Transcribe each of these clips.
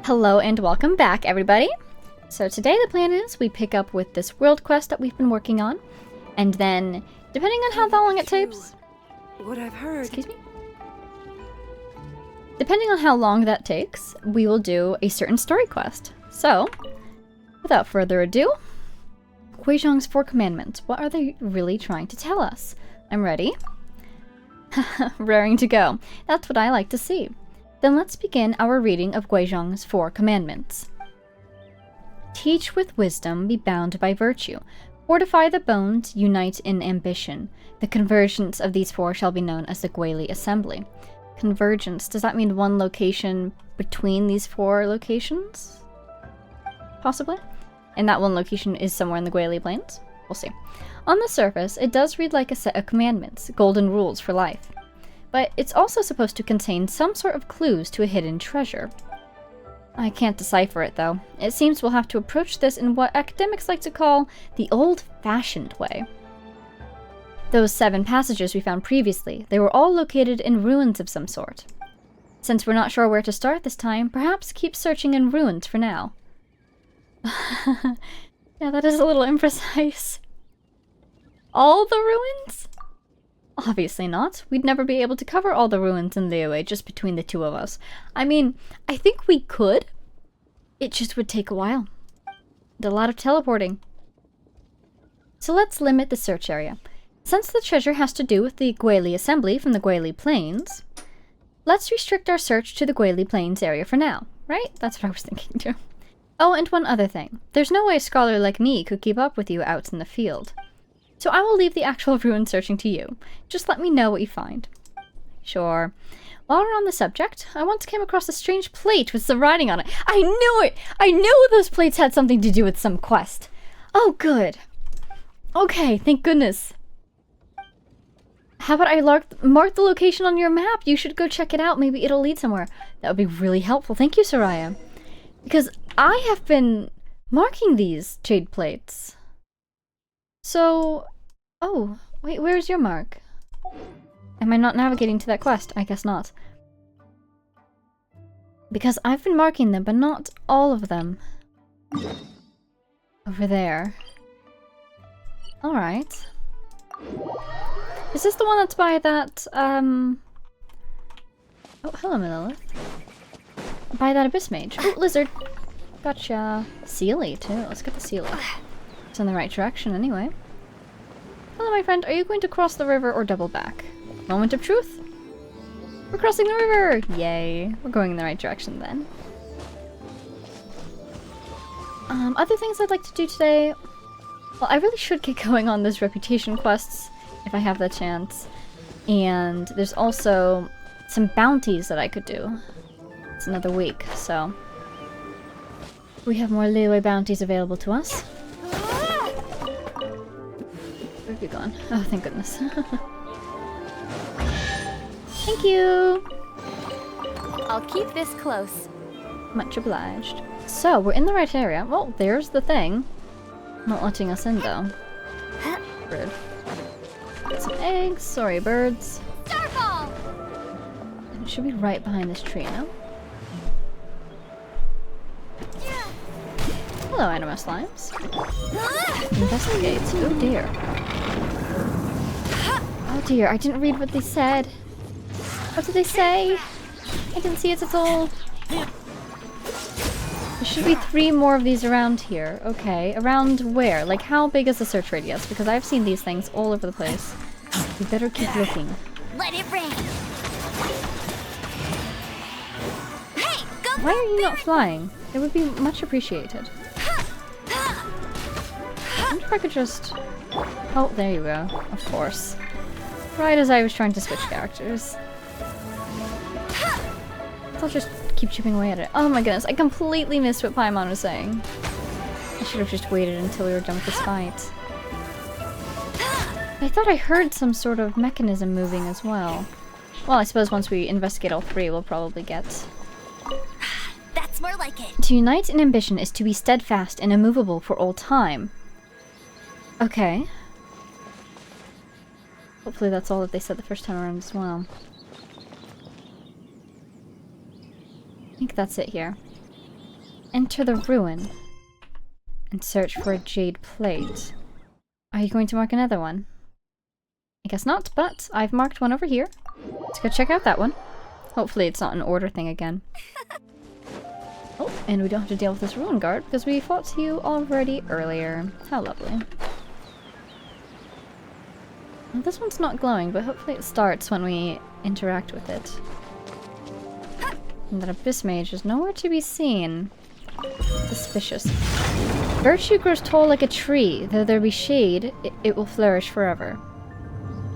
Hello and welcome back, everybody. So today the plan is we pick up with this world quest that we've been working on, and then, depending on how long it takes... What I've heard... Excuse me? Depending on how long that takes, we will do a certain story quest. So, without further ado, Guizhong's 4 Commandments. What are they really trying to tell us? I'm ready. Raring to go. That's what I like to see. Then let's begin our reading of Guizhong's 4 Commandments. Teach with wisdom, be bound by virtue. Fortify the bones, unite in ambition. The convergence of these 4 shall be known as the Guili Assembly. Convergence, does that mean one location between these 4 locations? Possibly? And that one location is somewhere in the Guili Plains? We'll see. On the surface, it does read like a set of commandments, golden rules for life. But it's also supposed to contain some sort of clues to a hidden treasure. I can't decipher it, though. It seems we'll have to approach this in what academics like to call the old-fashioned way. Those 7 passages we found previously, they were all located in ruins of some sort. Since we're not sure where to start this time, perhaps keep searching in ruins for now. Yeah, that is a little imprecise. All the ruins? Obviously not. We'd never be able to cover all the ruins in Liyue just between the 2 of us. I mean, I think we could. It just would take a while. And a lot of teleporting. So let's limit the search area. Since the treasure has to do with the Guili Assembly from the Guili Plains, let's restrict our search to the Guili Plains area for now, right? That's what I was thinking too. Oh, and one other thing. There's no way a scholar like me could keep up with you out in the field. So I will leave the actual ruin searching to you. Just let me know what you find. Sure. While we're on the subject, I once came across a strange plate with some writing on it. I knew it! I knew those plates had something to do with some quest. Oh, good. Okay, thank goodness. How about I mark the location on your map? You should go check it out. Maybe it'll lead somewhere. That would be really helpful. Thank you, Soraya. Because I have been marking these jade plates. So... Oh, wait, where's your mark? Am I not navigating to that quest? I guess not. Because I've been marking them, but not all of them. Over there. Alright. Is this the one that's by that, Oh, hello, Lilith. By that Abyss Mage. Oh, lizard! Gotcha. Sealy, too. Let's get the Sealy. It's in the right direction, anyway. Hello, my friend. Are you going to cross the river or double back? Moment of truth. We're crossing the river! Yay. We're going in the right direction, then. Other things I'd like to do today... Well, I really should get going on those reputation quests, if I have the chance. And there's also some bounties that I could do. It's another week, so... We have more Liyue bounties available to us. Where have you gone? Oh, thank goodness. Thank you! I'll keep this close. Much obliged. So, we're in the right area. Well, there's the thing. Not letting us in, though. Rude. Get some eggs. Sorry, birds. Starfall! And it should be right behind this tree, no? Hello, anima slimes. Investigate. Oh dear. Oh dear, I didn't read what they said. What did they say? I didn't see it at all. There should be 3 more of these around here. Okay, around where? Like, how big is the search radius? Because I've seen these things all over the place. We better keep looking. Let it rain. Hey, go! Why are you not flying? It would be much appreciated. I wonder if I could just... Oh, there you go. Of course. Right as I was trying to switch characters. I'll just keep chipping away at it. Oh my goodness, I completely missed what Paimon was saying. I should have just waited until we were done with this fight. I thought I heard some sort of mechanism moving as well. Well, I suppose once we investigate all 3, we'll probably get... That's more like it. To unite in ambition is to be steadfast and immovable for all time. Okay. Hopefully that's all that they said the first time around as well. I think that's it here. Enter the ruin and search for a jade plate. Are you going to mark another one? I guess not, but I've marked one over here. Let's go check out that one. Hopefully it's not an order thing again. Oh, and we don't have to deal with this ruin guard because we fought you already earlier. How lovely. Well, this one's not glowing, but hopefully it starts when we interact with it. And that abyss mage is nowhere to be seen. Suspicious. Virtue grows tall like a tree. Though there be shade, it will flourish forever.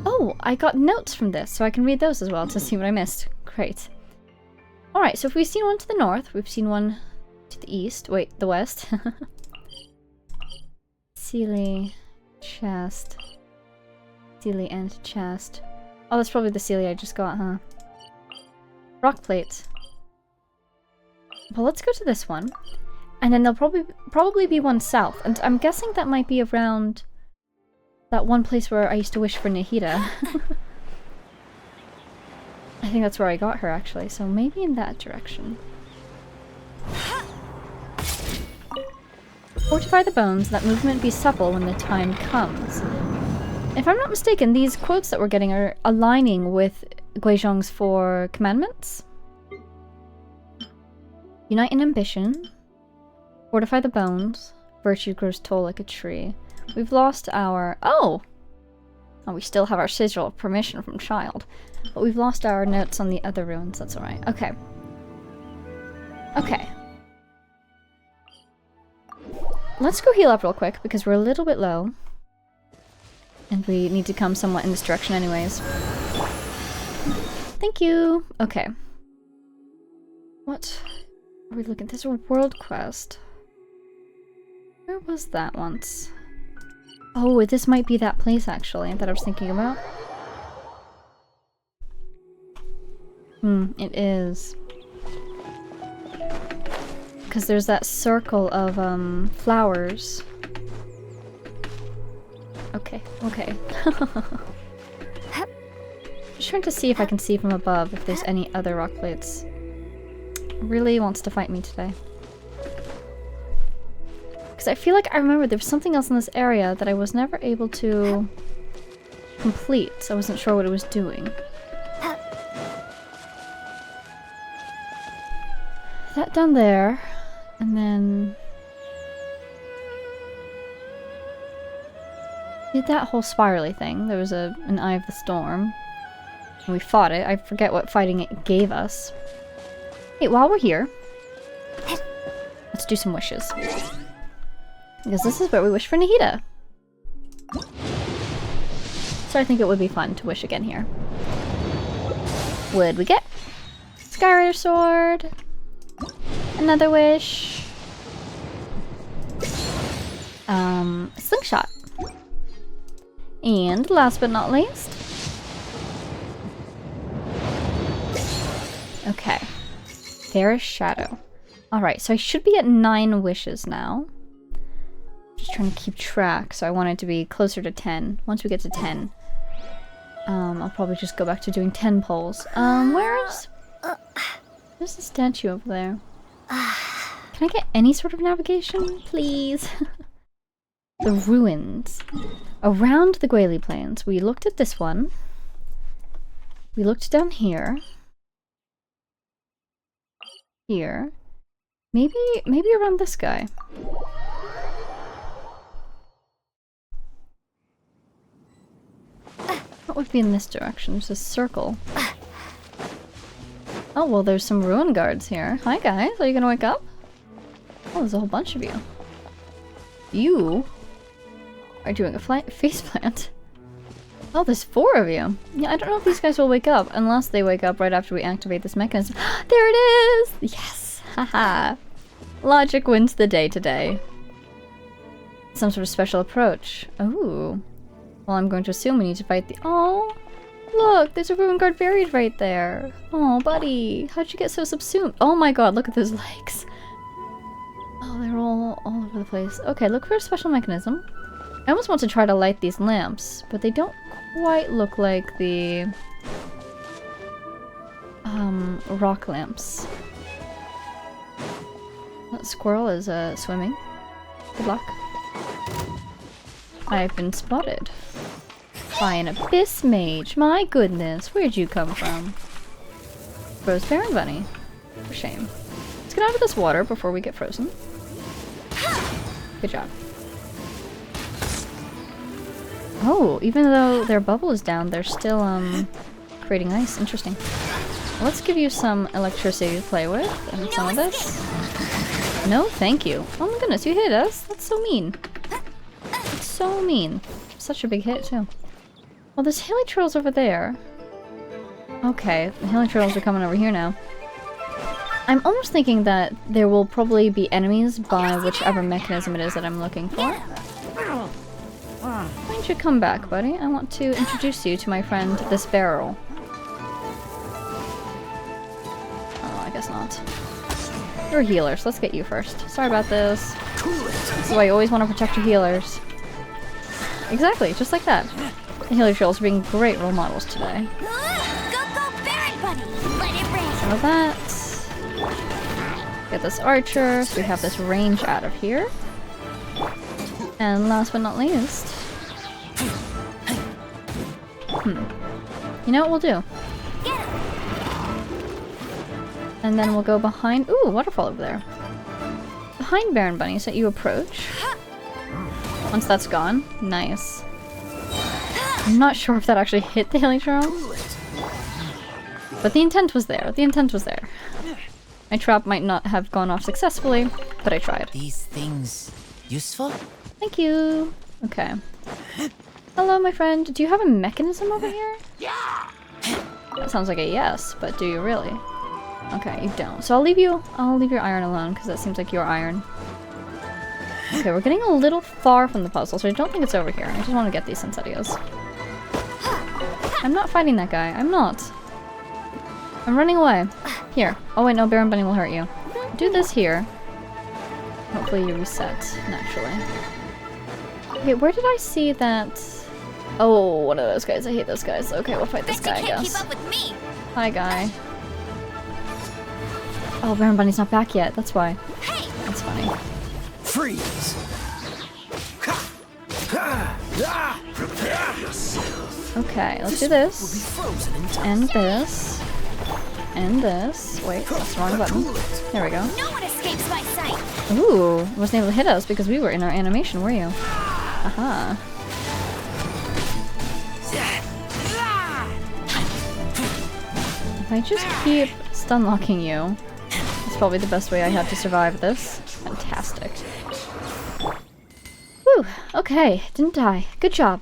Oh, I got notes from this, so I can read those as well to see what I missed. Great. Alright, so if we've seen one to the north, we've seen one to the east. Wait, the west. Sealy, chest. Sealy and chest. Oh, that's probably the Sealy I just got, huh? Rock plate. Well, let's go to this one. And then there'll probably be one south. And I'm guessing that might be around that one place where I used to wish for Nahida. I think that's where I got her, actually. So maybe in that direction. Fortify the bones, that movement be supple when the time comes. If I'm not mistaken, these quotes that we're getting are aligning with Guizhong's 4 commandments. Unite in ambition. Fortify the bones. Virtue grows tall like a tree. We've lost our... Oh! Oh, we still have our sigil of permission from child. But we've lost our notes on the other ruins. That's alright. Okay. Okay. Let's go heal up real quick, because we're a little bit low. And we need to come somewhat in this direction anyways. Thank you! Okay. What are we looking at? There's a world quest. Where was that once? Oh, this might be that place, actually, that I was thinking about. It is. Because there's that circle of, flowers. Okay, okay. Just trying to see if I can see from above if there's any other rock plates. Really wants to fight me today. Because I feel like I remember there was something else in this area that I was never able to complete, so I wasn't sure what it was doing. That down there, and then... did that whole spirally thing. There was an Eye of the Storm. And we fought it. I forget what fighting it gave us. Hey, while we're here, let's do some wishes. Because this is where we wish for Nahida. So I think it would be fun to wish again here. What'd we get? Skyrider Sword. Another wish. Slingshot. And last but not least. Okay. Fairest Shadow. Alright, so I should be at 9 wishes now. Just trying to keep track, so I want it to be closer to 10. Once we get to 10, I'll probably just go back to doing 10 polls. There's a statue over there. Can I get any sort of navigation, please? The ruins. Around the Guili Plains. We looked at this one. We looked down here. Here. Maybe around this guy. What would be in this direction? There's a circle. Oh, well, there's some ruin guards here. Hi, guys. Are you gonna wake up? Oh, there's a whole bunch of you. You are doing a face plant. Oh, there's 4 of you. Yeah, I don't know if these guys will wake up unless they wake up right after we activate this mechanism. There it is! Yes! Haha. Logic wins the day today. Some sort of special approach. Oh. Well, I'm going to assume we need to fight the... Oh! Look! There's a ruin guard buried right there. Oh, buddy. How'd you get so subsumed? Oh my god, look at those legs. Oh, they're all over the place. Okay, look for a special mechanism. I almost want to try to light these lamps, but they don't quite look like the rock lamps. That squirrel is swimming. Good luck. I've been spotted by an abyss mage. My goodness, where'd you come from? Rose Baron Bunny. For shame. Let's get out of this water before we get frozen. Good job. Oh, even though their bubble is down, they're still creating ice. Interesting. Let's give you some electricity to play with and some of this. No, thank you. Oh my goodness, you hit us. That's so mean. It's so mean. Such a big hit too. Well, there's hilly trails over there. Okay, the hilly trails are coming over here now. I'm almost thinking that there will probably be enemies by whichever mechanism it is that I'm looking for. Why don't you come back, buddy? I want to introduce you to my friend, this barrel. Oh, I guess not. You're a healer, so let's get you first. Sorry about this. This is why you always want to protect your healers. Exactly, just like that. The healer trails are being great role models today. Go, Baron Bunny! Let it rain! Some of that. Get this archer, so we have this range out of here. And last but not least... You know what we'll do? And then we'll go behind... Ooh, waterfall over there. Behind Baron Bunny, so you approach. Once that's gone, nice. I'm not sure if that actually hit the healing trail. But the intent was there. The intent was there. My trap might not have gone off successfully, but I tried. These things useful? Thank you. Okay. Hello, my friend. Do you have a mechanism over here? That sounds like a yes, but do you really? Okay, you don't. So I'll leave your iron alone, because that seems like your iron. Okay, we're getting a little far from the puzzle, so I don't think it's over here. I just want to get these incendios. I'm not fighting that guy. I'm not. I'm running away. Here. Oh wait, no, Baron Bunny will hurt you. Do this here. Hopefully you reset naturally. Okay, where did I see that? Oh, one of those guys. I hate those guys. Okay, we'll fight this guy, I guess. Keep up with me. Hi, guy. Oh, Baron Bunny's not back yet. That's why. Hey. That's funny. Freeze! Okay, let's do this. Frozen in time. And this. And this. Wait, that's the wrong button. There we go. No one escapes my sight. Ooh, wasn't able to hit us because we were in our animation, were you? Aha. If I just keep stun locking you, that's probably the best way I have to survive this. Fantastic. Whew, okay, didn't die. Good job.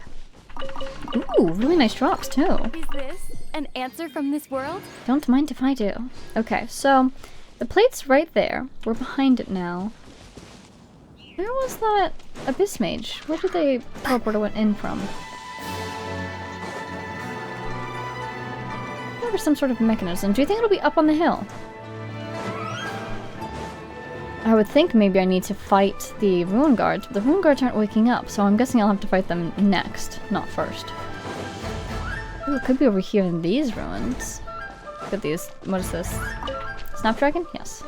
Ooh, really nice drops too. Is this an answer from this world? Don't mind if I do. Okay, so the plate's right there. We're behind it now. Where was that abyss mage? Where did they teleport in from? There was some sort of mechanism. Do you think it'll be up on the hill? I would think maybe I need to fight the ruin guards, but the ruin guards aren't waking up, so I'm guessing I'll have to fight them next, not first. Ooh, it could be over here in these ruins. Look at these. What is this? Snapdragon? Yes.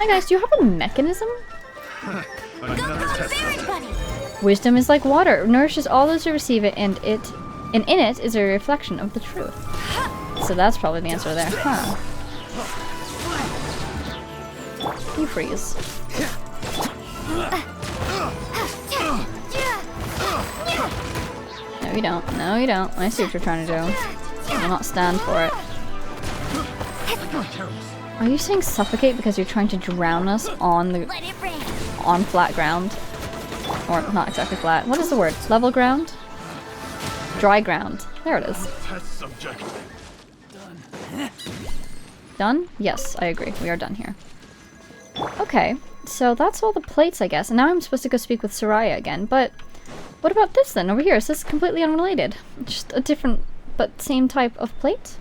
Hi guys, do you have a mechanism? Go, Baron Bunny! Wisdom is like water. It nourishes all those who receive it, and in it is a reflection of the truth. So that's probably the answer there, huh? You freeze. No, you don't. No, you don't. I see what you're trying to do. I will not stand for it. Are you saying suffocate because you're trying to drown us on flat ground? Or not exactly flat. What is the word? Level ground? Dry ground. There it is. Done? Yes, I agree. We are done here. Okay, so that's all the plates, I guess. And now I'm supposed to go speak with Soraya again, but what about this then? Over here, is this completely unrelated? Just a different, but same type of plate?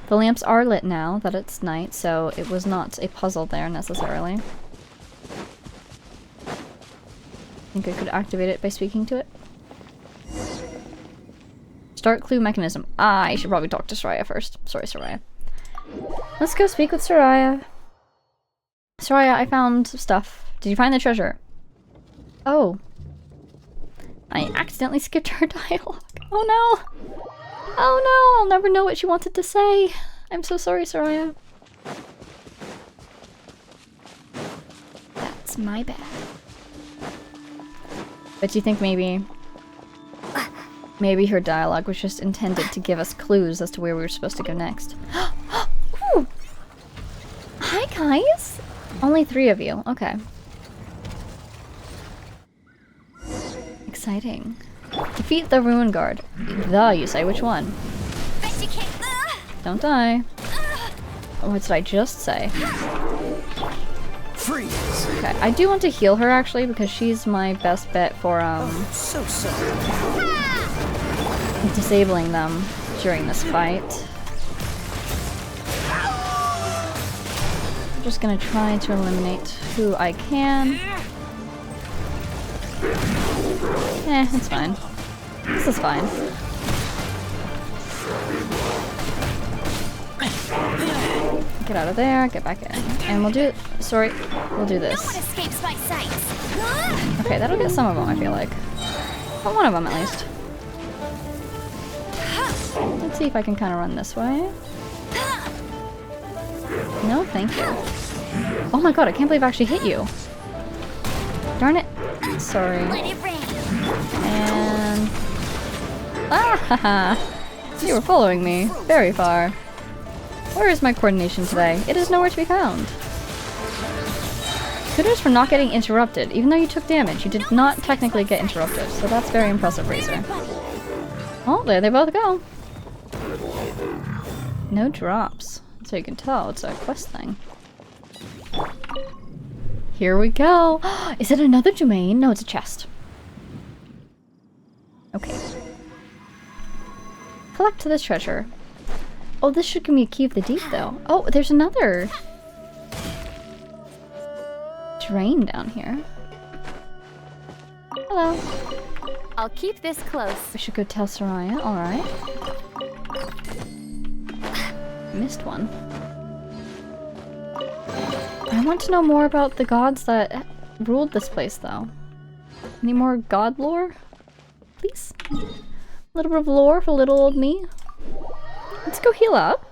The lamps are lit now that it's night, so it was not a puzzle there necessarily. I think I could activate it by speaking to it. Start clue mechanism. Ah, I should probably talk to Soraya first. Sorry, Soraya. Let's go speak with Soraya. Soraya, I found stuff. Did you find the treasure? Oh. I accidentally skipped her dialogue. Oh no! Oh no! I'll never know what she wanted to say. I'm so sorry, Soraya. That's my bad. But do you think maybe her dialogue was just intended to give us clues as to where we were supposed to go next? Ooh. Hi guys! Only 3 of you. Okay. Exciting. Defeat the Ruin Guard. The, you say? Which one? Don't die. What did I just say? Freeze. Okay, I do want to heal her actually because she's my best bet for So sorry. disabling them during this fight. I'm just gonna try to eliminate who I can. It's fine. This is fine. Get out of there, get back in. And we'll do we'll do this. No one escapes my sight. Okay, that'll get some of them, I feel like. But one of them, at least. Let's see if I can kind of run this way. No, thank you. Oh my god, I can't believe I actually hit you. Darn it. Sorry. Let it rain. And... ah, haha. You were following me. Very far. Where is my coordination today? It is nowhere to be found. Kudos for not getting interrupted. Even though you took damage, you did not technically get interrupted. So that's very impressive, Razor. Oh, there they both go. No drops. So you can tell it's a quest thing. Here we go. Is it another domain? No, it's a chest. Okay. Collect this treasure. Oh, this should give me a key of the deep, though. Oh, there's another drain down here. Hello. I'll keep this close. We should go tell Soraya. Alright. Missed one. I want to know more about the gods that ruled this place, though. Any more god lore? Please? A little bit of lore for little old me. Let's go heal up.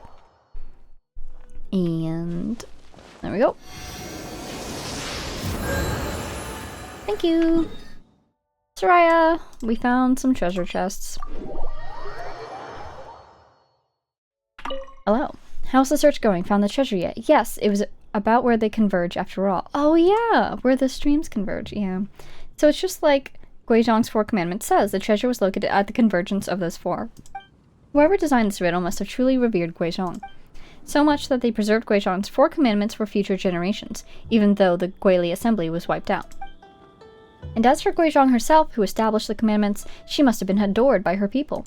And there we go. Thank you. Soraya, we found some treasure chests. Hello. How's the search going? Found the treasure yet? Yes, it was about where they converge after all. Oh yeah, where the streams converge, yeah. So it's just like Guizhong's 4 commandments says, the treasure was located at the convergence of those 4. Whoever designed this riddle must have truly revered Guizhong. So much that they preserved Guizhong's 4 commandments for future generations, even though the Guili assembly was wiped out. And as for Guizhong herself, who established the commandments, she must have been adored by her people.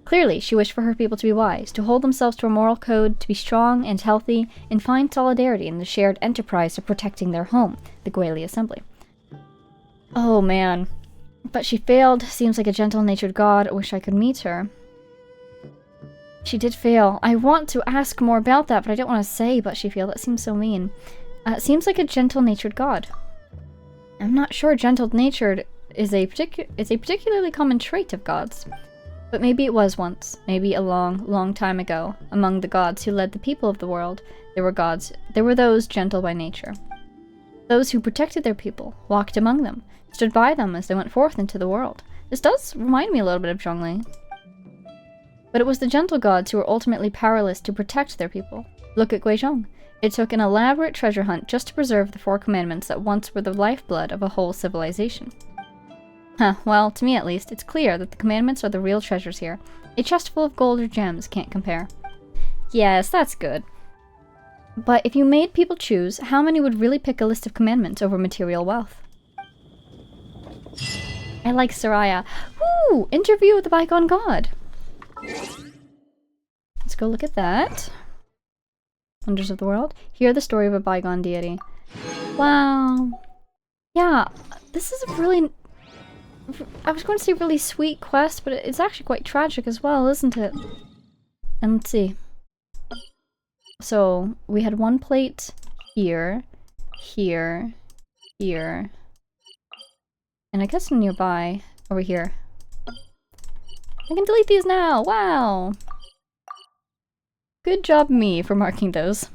Clearly, she wished for her people to be wise, to hold themselves to a moral code, to be strong and healthy, and find solidarity in the shared enterprise of protecting their home, the Guili assembly. Oh man. But she failed. Seems like a gentle-natured god. I wish I could meet her. She did fail. I want to ask more about that, but I don't want to say but she failed. That seems so mean. Seems like a gentle-natured god. I'm not sure gentle-natured is a particularly common trait of gods. But maybe it was once. Maybe a long, long time ago. Among the gods who led the people of the world, there were those gentle by nature. Those who protected their people, walked among them, stood by them as they went forth into the world. This does remind me a little bit of Zhongli. But it was the gentle gods who were ultimately powerless to protect their people. Look at Guizhong. It took an elaborate treasure hunt just to preserve the 4 commandments that once were the lifeblood of a whole civilization. Huh, well, to me at least, it's clear that the commandments are the real treasures here. A chest full of gold or gems can't compare. Yes, that's good. But if you made people choose, how many would really pick a list of commandments over material wealth? I like Soraya. Woo! Interview with the bygone god! Let's go look at that. Wonders of the world. Hear the story of a bygone deity. Wow. Yeah, this is a really... I was going to say really sweet quest, but it's actually quite tragic as well, isn't it? And let's see. So we had one plate here, here, here, and I guess nearby over here. I can delete these now! Wow! Good job me for marking those.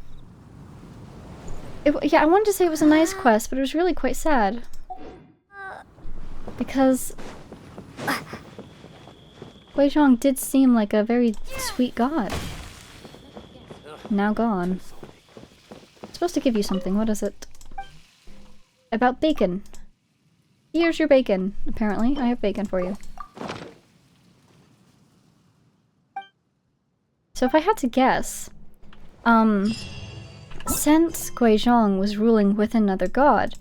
Yeah, I wanted to say it was a nice quest, but it was really quite sad. Because Guizhong did seem like a very sweet god. Now gone. I'm supposed to give you something, what is it? About bacon. Here's your bacon, apparently. I have bacon for you. So if I had to guess, since Guizhong was ruling with another god,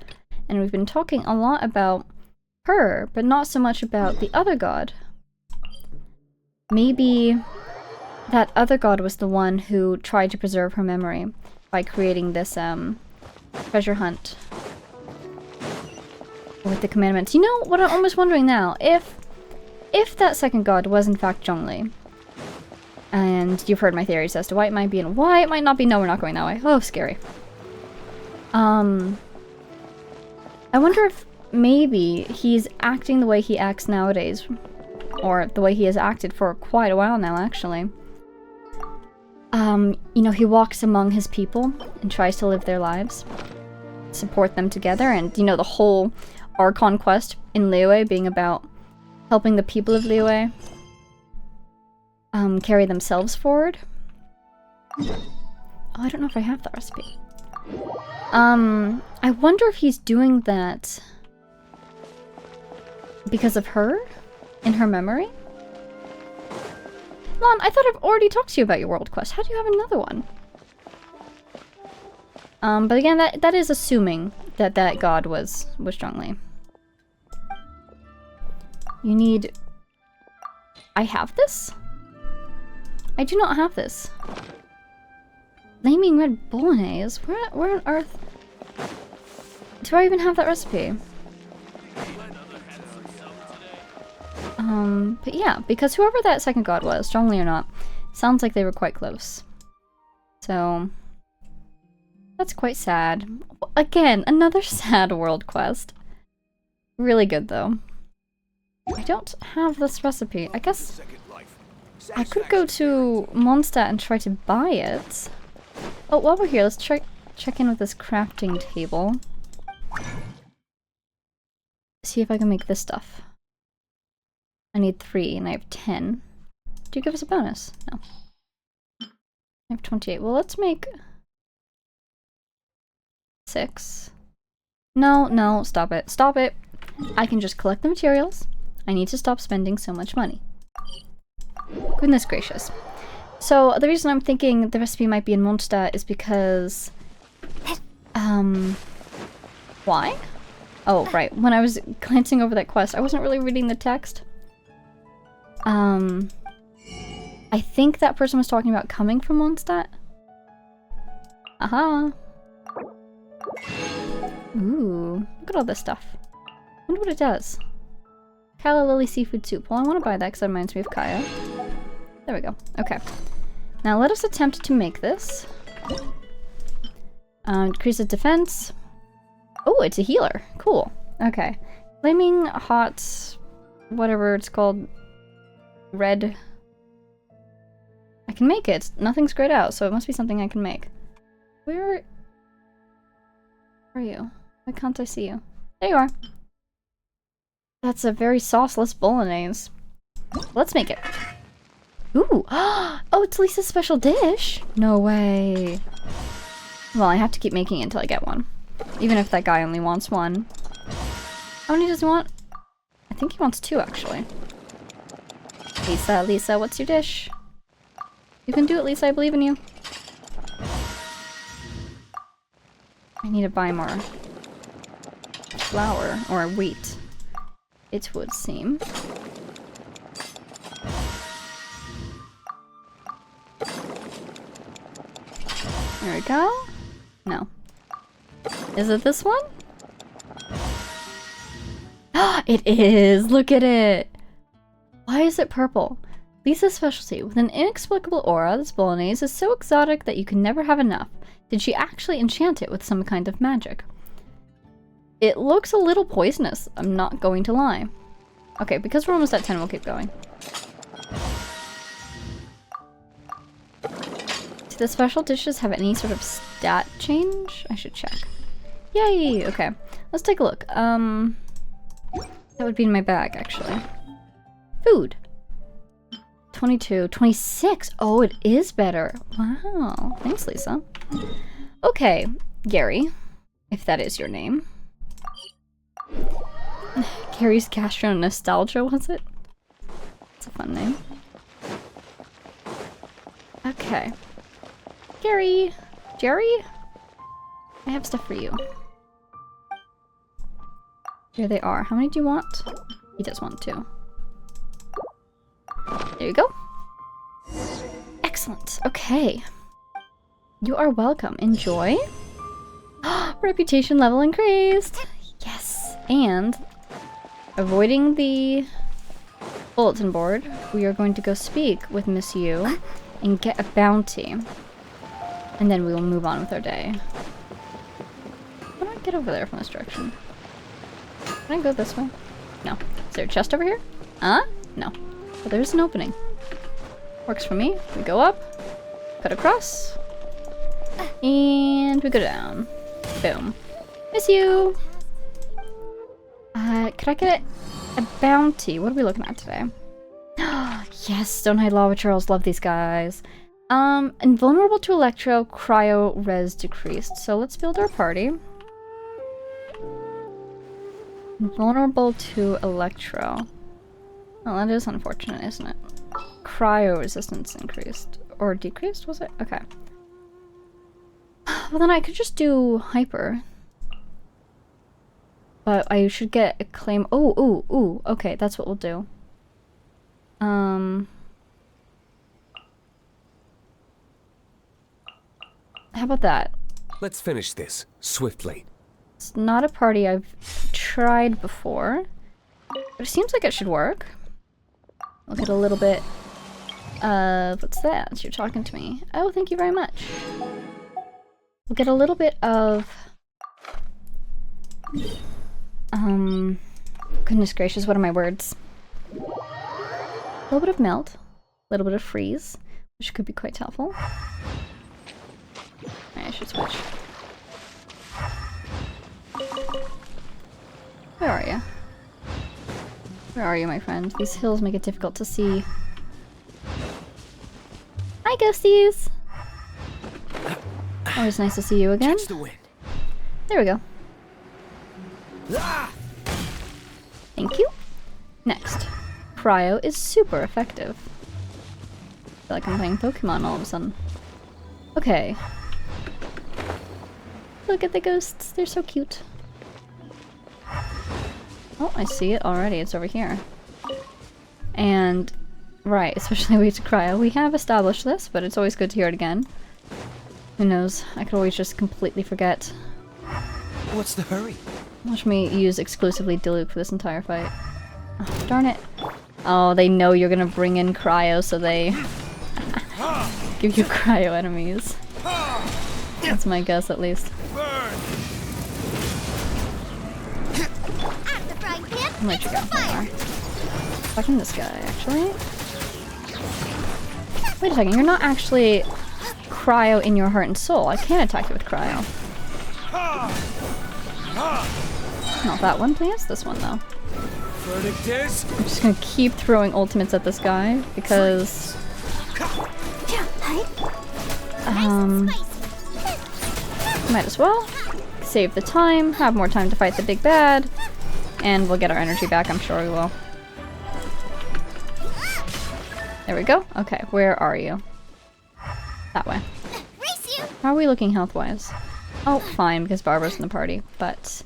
and we've been talking a lot about her, but not so much about the other god, maybe that other god was the one who tried to preserve her memory by creating this treasure hunt with the commandments. You know what I'm almost wondering now? If that second god was in fact Zhongli, and you've heard my theories as to why it might be and why it might not be. No, we're not going that way. Oh, scary. I wonder if maybe he's acting the way he acts nowadays, or the way he has acted for quite a while now, actually. You know, he walks among his people and tries to live their lives, support them together, and, you know, the whole Archon quest in Liyue being about helping the people of Liyue carry themselves forward. Oh, I don't know if I have that recipe. I wonder if he's doing that because of her? In her memory? Lon, I thought I've already talked to you about your world quest. How do you have another one? But again, that is assuming that that god was Zhongli. You need... I have this? I do not have this. Flaming red bolognese? Where on earth... Do I even have that recipe? But yeah, because whoever that second god was, Zhongli or not, sounds like they were quite close. So... That's quite sad. Again, another sad world quest. Really good, though. I don't have this recipe. I guess I could go to Mondstadt and try to buy it. Oh, while we're here, let's check in with this crafting table. See if I can make this stuff. I need 3 and I have 10. Do you give us a bonus? No. I have 28. Well, let's make 6. No, stop it. Stop it! I can just collect the materials. I need to stop spending so much money. Goodness gracious. So, the reason I'm thinking the recipe might be in Mondstadt is because... Why? Oh, right. When I was glancing over that quest, I wasn't really reading the text. I think that person was talking about coming from Mondstadt. Aha! Ooh, look at all this stuff. I wonder what it does. Calla Lily seafood soup. Well, I want to buy that because that reminds me of Kaya. There we go. Okay. Now let us attempt to make this. Increases defense. Oh, it's a healer. Cool. Okay. Flaming hot... whatever it's called. Red. I can make it. Nothing's grayed out, so it must be something I can make. Where are you? Why can't I see you? There you are. That's a very sauceless bolognese. Let's make it. Ooh! Oh, it's Lisa's special dish! No way. Well, I have to keep making it until I get one. Even if that guy only wants one. How many does he want? I think he wants 2, actually. Lisa, what's your dish? You can do it, Lisa, I believe in you. I need to buy more flour, or wheat, it would seem. There we go. No. Is it this one? It is! Look at it! Why is it purple? Lisa's specialty. With an inexplicable aura, this bolognese is so exotic that you can never have enough. Did she actually enchant it with some kind of magic? It looks a little poisonous, I'm not going to lie. Okay, because we're almost at 10, we'll keep going. Do the special dishes have any sort of stat change? I should check. Yay! Okay, let's take a look. That would be in my bag, actually. Food. 22, 26. Oh, it is better. Wow. Thanks, Lisa. Okay, Gary, if that is your name. Gary's Gastro Nostalgia, was it? It's a fun name. Okay. Gary! Jerry? I have stuff for you. Here they are. How many do you want? He does want 2. There you go. Excellent. Okay. You are welcome. Enjoy. Reputation level increased. Yes. And avoiding the bulletin board, we are going to go speak with Miss Yu and get a bounty. And then we will move on with our day. How do I get over there from this direction? Can I go this way? No. Is there a chest over here? No. But there's an opening. Works for me. We go up, cut across, and we go down. Boom. Miss you! Could I get a bounty? What are we looking at today? Yes, Stonehide Lava Churls. Love these guys. Invulnerable to Electro, Cryo, Res decreased. So let's build our party. Invulnerable to Electro. Oh, that is unfortunate, isn't it? Cryo resistance increased. Or decreased, was it? Okay. Well, then I could just do Hyper. But I should get a claim. Oh, ooh, ooh. Okay, that's what we'll do. How about that? Let's finish this swiftly. It's not a party I've tried before, but it seems like it should work. We'll get a little bit of... What's that? You're talking to me. Oh, thank you very much. We'll get a little bit of... Goodness gracious, what are my words? A little bit of melt, a little bit of freeze, which could be quite helpful. I should switch. Where are you? Where are you, my friend? These hills make it difficult to see. Hi, ghosties! Always nice to see you again. Catch the wind. There we go. Thank you. Next. Cryo is super effective. I feel like I'm playing Pokemon all of a sudden. Okay. Look at the ghosts. They're so cute. Oh, I see it already. It's over here. And, right, especially we to Cryo. We have established this, but it's always good to hear it again. Who knows? I could always just completely forget. What's the hurry? Watch me use exclusively Diluc for this entire fight. Oh, darn it. Oh, they know you're gonna bring in Cryo, so they give you Cryo enemies. That's my guess, at least. I'll let you go. Fucking this guy, actually. Wait a second, you're not actually Cryo in your heart and soul. I can't attack you with Cryo. Not that one, please. This one, though. Verdict is... I'm just gonna keep throwing ultimates at this guy, because... might as well. Save the time, have more time to fight the big bad, and we'll get our energy back, I'm sure we will. There we go. Okay, where are you? That way. How are we looking health-wise? Oh, fine, because Barbara's in the party, but...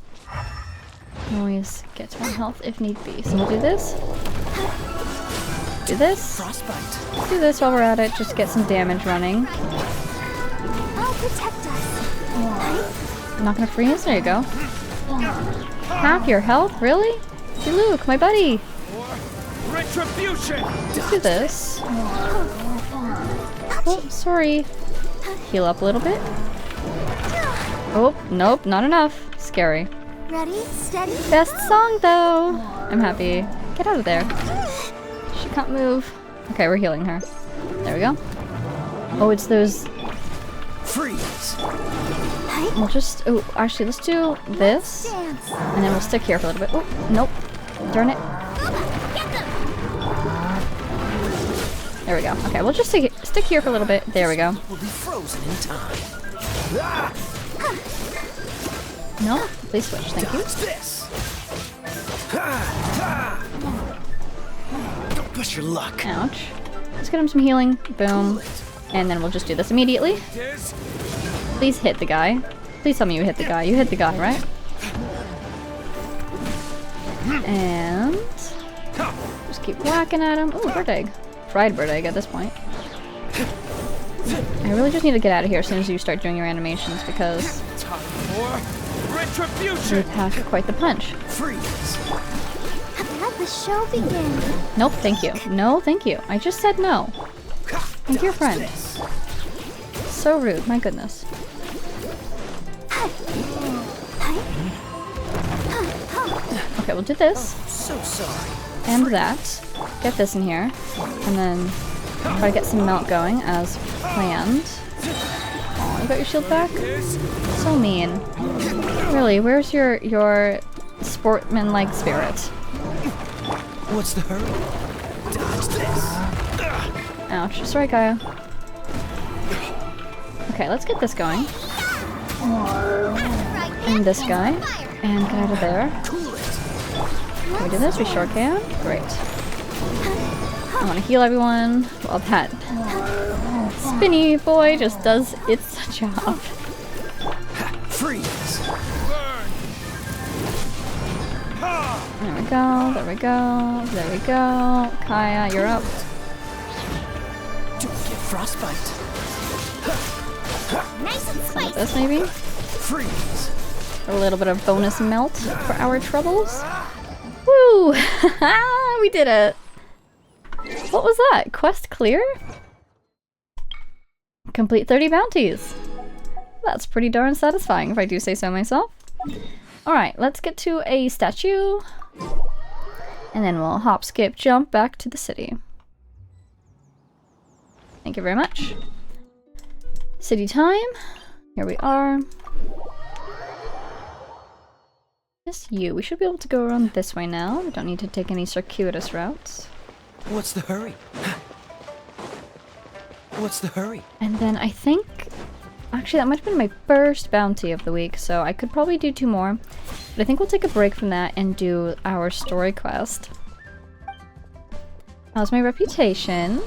always get to our health if need be. So we'll do this. Do this. Frostbite. Do this while we're at it, just get some damage running. I'll protect us. I'm not gonna freeze? There you go. Half your health? Really? Hey, Luke, my buddy! Retribution! Let's do this. Oh, sorry. Heal up a little bit. Oh, nope, not enough. Scary. Ready, steady. Best song though. I'm happy. Get out of there. She can't move. Okay, we're healing her. There we go. Oh, it's those. Freeze! We'll just. Oh, actually, let's do this, Dance. and then we'll stick here for a little bit. Oh, nope. Darn it. Get them. There we go. Okay, we'll just stick here for a little bit. There we go. Will be frozen in time. No, please switch. Thank you. Dodge this! Don't push your luck. Ouch. Let's get him some healing. Boom. And then we'll just do this immediately. This? Please hit the guy. Please tell me you hit the guy. You hit the guy, right? And just keep whacking at him. Ooh, bird egg. Fried bird egg at this point. I really just need to get out of here as soon as you start doing your animations because Time for retribution! you pack quite the punch. Freeze! Let the show begin. Nope, thank you. No, thank you. I just said no. Thank your friend. So rude, my goodness. Okay, we'll do this So sorry. and that. Get this in here. And then try to get some melt going as planned. Aw, you got your shield back? So mean. Really, where's your sportsman-like spirit? What's the hurry? Dodge this! Ouch. Sorry, Gaia. Okay, let's get this going. And this guy. And get out of there. Cool it! Can we do this? We sure can. Great. I want to heal everyone while that spinny boy just does its job. Freeze! There we go, there we go, there we go. Kaya, you're up. Don't get frostbite. Nice and Some of spicy. this maybe. Freeze! A little bit of bonus melt for our troubles. Woo! We did it! What was that? Quest clear? Complete 30 bounties. That's pretty darn satisfying if I do say so myself. Alright, let's get to a statue. And then we'll hop, skip, jump back to the city. Thank you very much. City time. Here we are. Yes, you. We should be able to go around this way now. We don't need to take any circuitous routes. What's the hurry? What's the hurry? And then I think... Actually, that might have been my first bounty of the week, so I could probably do 2 more. But I think we'll take a break from that and do our story quest. How's my reputation?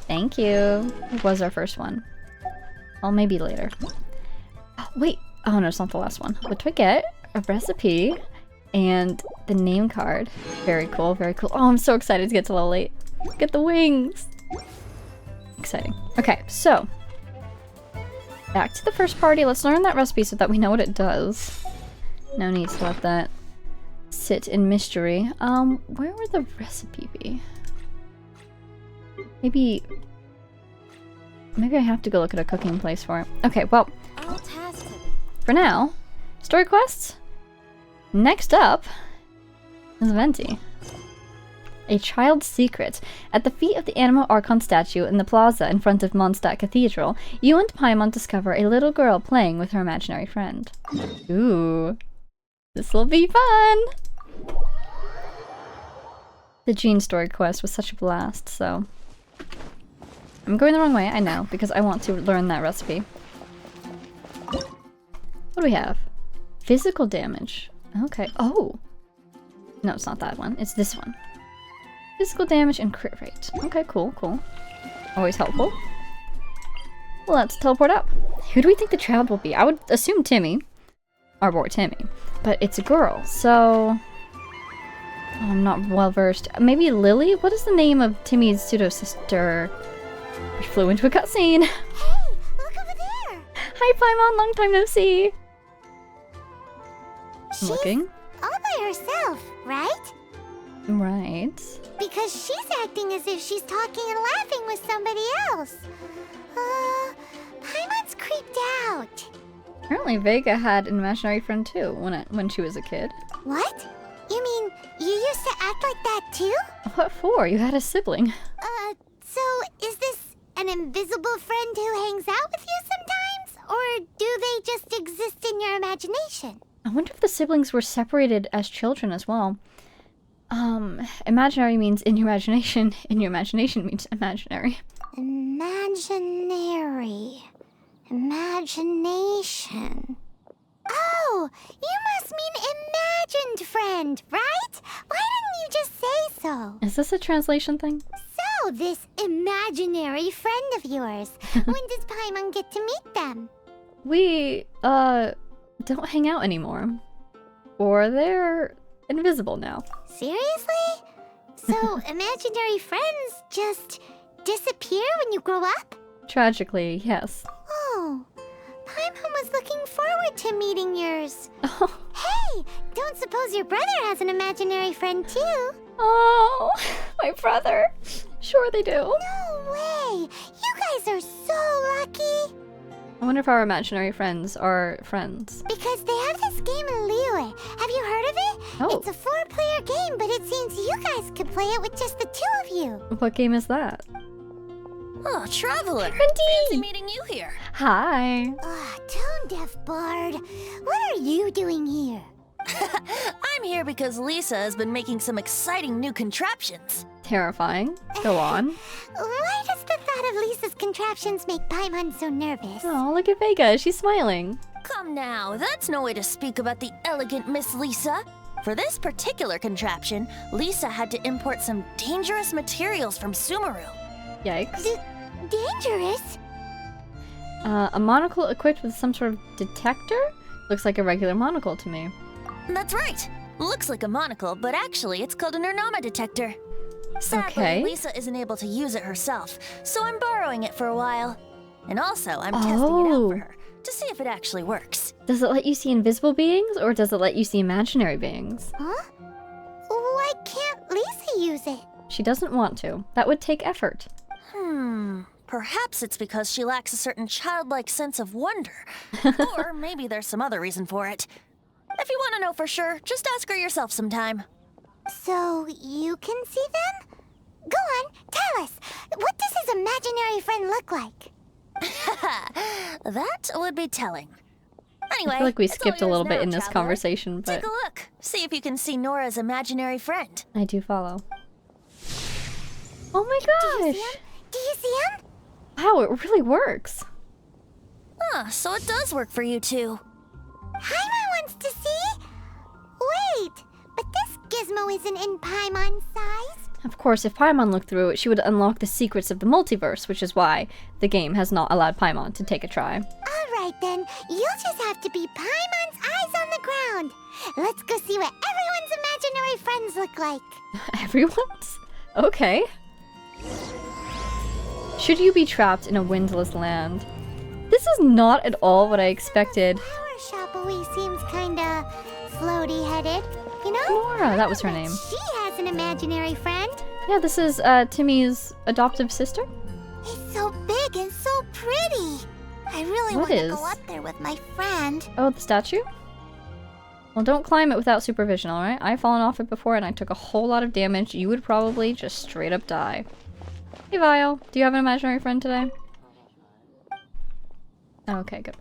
Thank you. It was our first one. Well, maybe later. Oh, wait. Oh, no, it's not the last one. What do I get? A recipe and the name card. Very cool, very cool. Oh, I'm so excited to get to level 8. Get the wings. Exciting. Okay, so back to the first party. Let's learn that recipe so that we know what it does. No need to let that sit in mystery. Where would the recipe be? Maybe I have to go look at a cooking place for it. Okay, well, All tasks. for now, story quests. Next up is Venti. A child's secret. At the feet of the Animal Archon statue in the plaza in front of Mondstadt Cathedral, you and Paimon discover a little girl playing with her imaginary friend. Ooh. This will be fun! The Jean story quest was such a blast, so... I'm going the wrong way, I know, because I want to learn that recipe. What do we have? Physical damage. Okay. Oh! No, it's not that one. It's this one. Physical damage and crit rate. Okay, cool, cool. Always helpful. Let's teleport up. Who do we think the child will be? I would assume Timmy. Our boy Timmy. But it's a girl, so... I'm not well versed. Maybe Lily? What is the name of Timmy's pseudo-sister? We flew into a cutscene. Hey, look over there. Hi Paimon, long time no see. I'm She's looking. all by herself, right? Right. Because she's acting as if she's talking and laughing with somebody else. Paimon's creeped out. Apparently Vega had an imaginary friend too when she was a kid. What? You mean you used to act like that too? What for? You had a sibling. So is this an invisible friend who hangs out with you sometimes? Or do they just exist in your imagination? I wonder if the siblings were separated as children as well. Imaginary means in your imagination. In your imagination means imaginary. Imaginary. Imagination. Oh, you must mean imagined friend, right? Why didn't you just say so? Is this a translation thing? So, this imaginary friend of yours, when does Paimon get to meet them? We, don't hang out anymore. Or they're invisible now. Seriously? So, imaginary friends just disappear when you grow up? Tragically, yes. Oh, Paimon was looking forward to meeting yours. Oh, Hey, don't suppose your brother has an imaginary friend too? oh, my brother. Sure they do. No way! You guys are so lucky! I wonder if our imaginary friends are friends. Because they have this game in Liyue. Have you heard of it? Oh. It's a 4-player game, but it seems you guys could play it with just the 2 of you. What game is that? Oh, Traveler! Venti! Fancy meeting you here. Hi. Tone deaf bard. What are you doing here? I'm here because Lisa has been making some exciting new contraptions. Terrifying. Go on. Why does the thought of Lisa's contraptions make Paimon so nervous? Oh, look at Vega. She's smiling. Come now, that's no way to speak about the elegant Miss Lisa. For this particular contraption, Lisa had to import some dangerous materials from Sumeru. Yikes. Dangerous? A monocle equipped with some sort of detector? Looks like a regular monocle to me. That's right. Looks like a monocle, but actually it's called an Ernama detector. Sadly, Okay. Lisa isn't able to use it herself, so I'm borrowing it for a while. And also, I'm testing it out for her to see if it actually works. Does it let you see invisible beings, or does it let you see imaginary beings? Huh? Why can't Lisa use it? She doesn't want to. That would take effort. Perhaps it's because she lacks a certain childlike sense of wonder. Or maybe there's some other reason for it. If you want to know for sure, just ask her yourself sometime. So you can see them? Go on, tell us. What does his imaginary friend look like? That would be telling. Anyway, I feel like we it's all skipped a yours little bit now, in this traveler. conversation, but Take a look. See if you can see Nora's imaginary friend. I do follow. Oh my Do you gosh! see him? Do you see him? Wow, it really works. So it does work for you two. Paimon wants to see? Wait, but this gizmo isn't in Paimon's size. Of course, if Paimon looked through it, she would unlock the secrets of the multiverse, which is why the game has not allowed Paimon to take a try. Alright then, you'll just have to be Paimon's eyes on the ground. Let's go see what everyone's imaginary friends look like. Everyone's? Okay. Should you be trapped in a windless land? This is not at all what I expected. Flower shop always seems kinda floaty-headed, you know? Nora, that was her name. She has an imaginary friend. Yeah, this is Timmy's adoptive sister. It's so big and so pretty. I really What want to is? go up there with my friend. Oh, the statue? Well, don't climb it without supervision, alright? I've fallen off it before and I took a whole lot of damage. You would probably just straight up die. Hey, Vile. Do you have an imaginary friend today? Okay, good.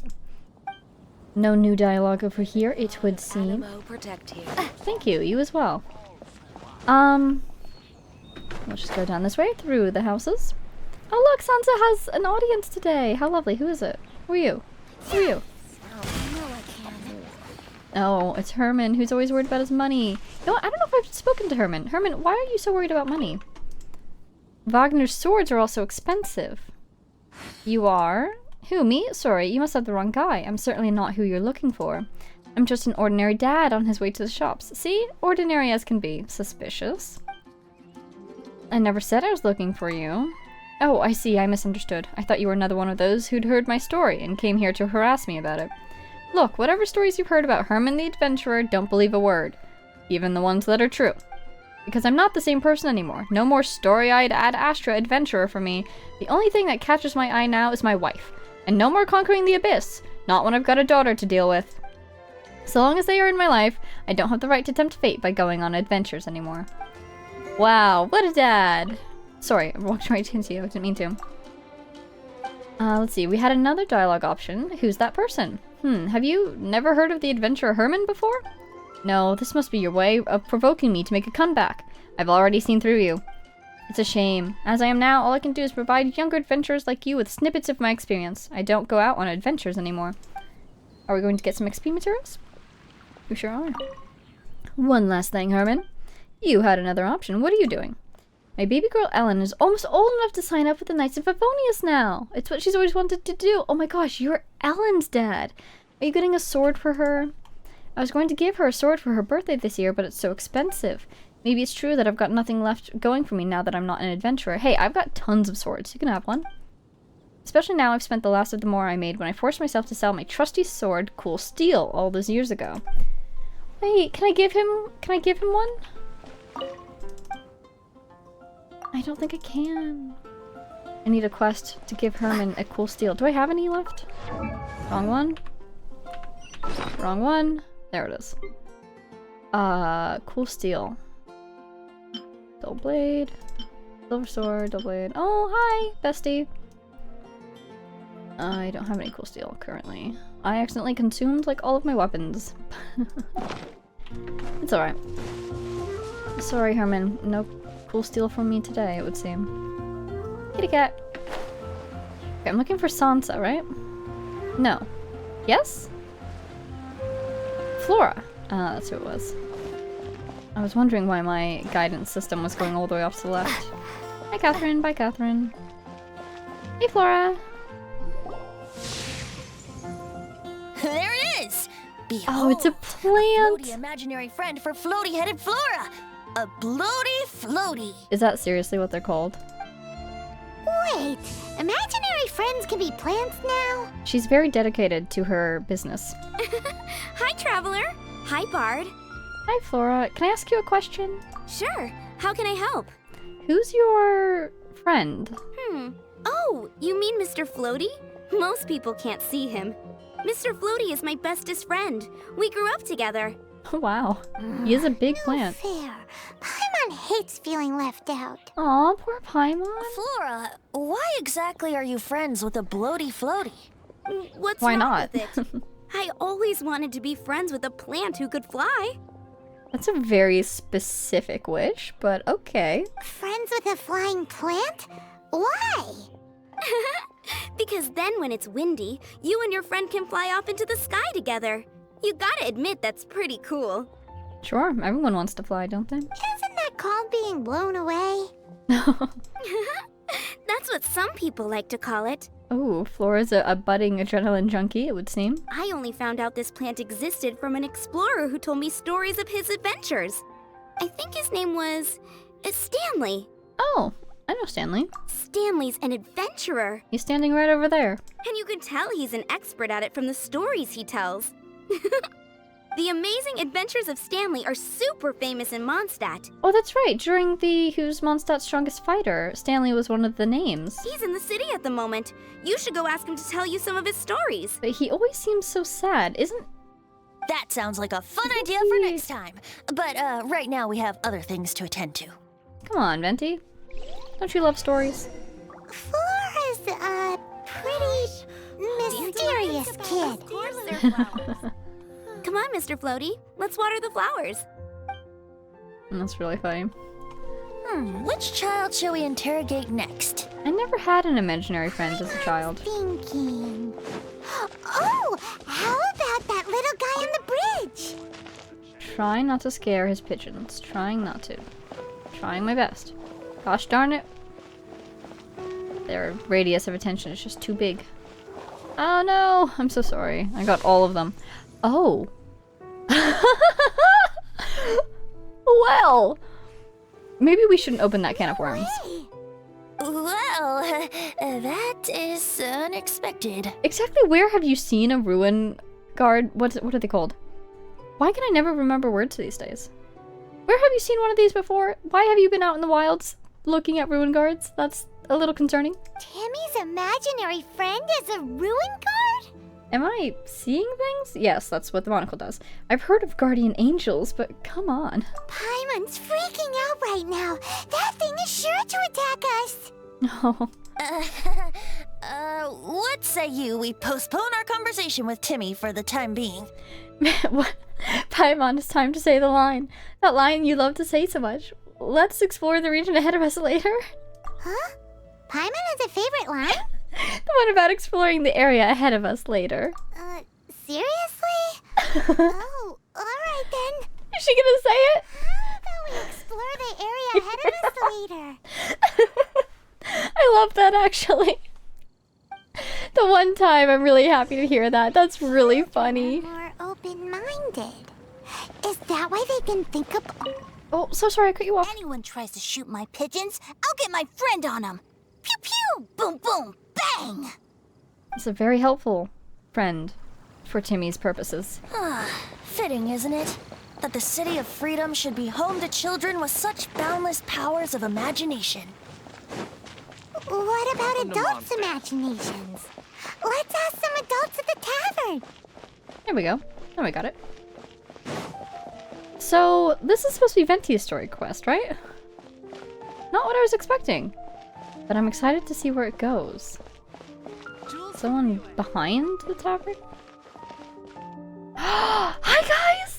No new dialogue over here, it would seem. Protect you. Thank you, you as well. We'll just go down this way through the houses. Oh look, Sansa has an audience today. How lovely. Who is it? Who are you? Who are you? Oh, it's Herman, who's always worried about his money. You know what? I don't know if I've spoken to Herman. Herman, why are you so worried about money? Wagner's swords are also expensive. You are? Who, me? Sorry, you must have the wrong guy. I'm certainly not who you're looking for. I'm just an ordinary dad on his way to the shops. See? Ordinary as can be. Suspicious. I never said I was looking for you. Oh, I see. I misunderstood. I thought you were another one of those who'd heard my story and came here to harass me about it. Look, whatever stories you've heard about Herman the Adventurer, don't believe a word. Even the ones that are true. Because I'm not the same person anymore. No more story-eyed Ad Astra adventurer for me. The only thing that catches my eye now is my wife. And no more conquering the abyss. Not when I've got a daughter to deal with. So long as they are in my life, I don't have the right to tempt fate by going on adventures anymore. Wow, what a dad! Sorry, I walked right into you. I didn't mean to. Let's see. We had another dialogue option. Who's that person? Have you never heard of the adventurer Herman before? No, this must be your way of provoking me to make a comeback. I've already seen through you. It's a shame. As I am now, all I can do is provide younger adventurers like you with snippets of my experience. I don't go out on adventures anymore. Are we going to get some XP materials? We sure are. One last thing, Herman. You had another option. What are you doing? My baby girl Ellen is almost old enough to sign up with the Knights of Favonius now. It's what she's always wanted to do. Oh my gosh, you're Ellen's dad. Are you getting a sword for her? I was going to give her a sword for her birthday this year, but it's so expensive. Maybe it's true that I've got nothing left going for me now that I'm not an adventurer. Hey, I've got tons of swords. You can have one. Especially now I've spent the last of the more I made when I forced myself to sell my trusty sword, Cool Steel, all those years ago. Wait, can I give him one? I don't think I can. I need a quest to give Herman a Cool Steel. Do I have any left? Wrong one. Wrong one. There it is. Cool Steel. Double blade. Silver sword, double blade. Oh, hi, bestie. I don't have any Cool Steel currently. I accidentally consumed, like, all of my weapons. It's alright. Sorry, Herman. No Cool Steel from me today, it would seem. Kitty cat. Okay, I'm looking for Sansa, right? No. Yes? Flora. That's who it was. I was wondering why my guidance system was going all the way off to the left. Hi, Catherine. Bye, Catherine. Hey, Flora. There it is! Behold, Oh, it's a a plant. floaty imaginary friend for floaty-headed Flora! A bloaty floaty! Is that seriously what they're called? Wait, imaginary friends can be plants now? She's very dedicated to her business. Hi, Traveler. Hi, Bard. Hi, Flora. Can I ask you a question? Sure. How can I help? Who's your friend? Oh, you mean Mr. Floaty? Most people can't see him. Mr. Floaty is my bestest friend. We grew up together. Oh, wow. He is a big No plant. fair. Paimon hates feeling left out. Aw, poor Paimon. Flora, why exactly are you friends with a bloaty floaty? What's Why wrong not? with it? I always wanted to be friends with a plant who could fly. That's a very specific wish, but okay. Friends with a flying plant? Why? Because then when it's windy, you and your friend can fly off into the sky together. You gotta admit that's pretty cool. Sure, everyone wants to fly, don't they? Isn't that called being blown away? That's what some people like to call it. Oh, Flora's a budding adrenaline junkie, it would seem. I only found out this plant existed from an explorer who told me stories of his adventures. I think his name was Stanley. Oh, I know Stanley. Stanley's an adventurer, He's standing right over there. and you can tell he's an expert at it from the stories he tells. The amazing adventures of Stanley are super famous in Mondstadt. Oh, that's right. During the Who's Mondstadt's Strongest Fighter, Stanley was one of the names. He's in the city at the moment. You should go ask him to tell you some of his stories. But he always seems so sad, isn't... That sounds like a fun idea for next time. But right now we have other things to attend to. Come on, Venti. Don't you love stories? Flora's a pretty mysterious kid. Of course they're flowers. Come on, Mr. Floaty. Let's water the flowers. That's really funny. Which child shall we interrogate next? I never had an imaginary friend as a child. Thinking. Oh, how about that little guy on the bridge? Trying not to scare his pigeons. Trying not to. Trying my best. Gosh darn it. Their radius of attention is just too big. Oh no! I'm so sorry. I got all of them. Oh. Well. Maybe we shouldn't open that can of worms. Well, that is unexpected. Exactly where have you seen a ruin guard? What are they called? Why can I never remember words these days? Where have you seen one of these before? Why have you been out in the wilds looking at ruin guards? That's a little concerning. Timmy's imaginary friend is a ruin guard? Am I seeing things? Yes, that's what the monocle does. I've heard of guardian angels, but come on. Paimon's freaking out right now. That thing is sure to attack us. No. What say we postpone our conversation with Timmy for the time being? What? Paimon, it's time to say the line. That line you love to say so much. Let's explore the region ahead of us later. Huh? Paimon has a favorite line? The one about exploring the area ahead of us later. Seriously? Oh, alright then. Is she gonna say it? How about we explore the area ahead of us later? I love that, actually. The one time I'm really happy to hear that. That's really funny. More open-minded. Is that why they can think of... Oh, so sorry, I cut you off. Anyone tries to shoot my pigeons, I'll get my friend on them. Pew pew! Boom boom! Bang! It's a very helpful friend for Timmy's purposes. Fitting, isn't it? That the City of Freedom should be home to children with such boundless powers of imagination. What about adults' imaginations? Let's ask some adults at the tavern. There we go. Now we got it. So, this is supposed to be Venti's story quest, right? Not what I was expecting. But I'm excited to see where it goes. Someone behind the tavern? Hi, guys!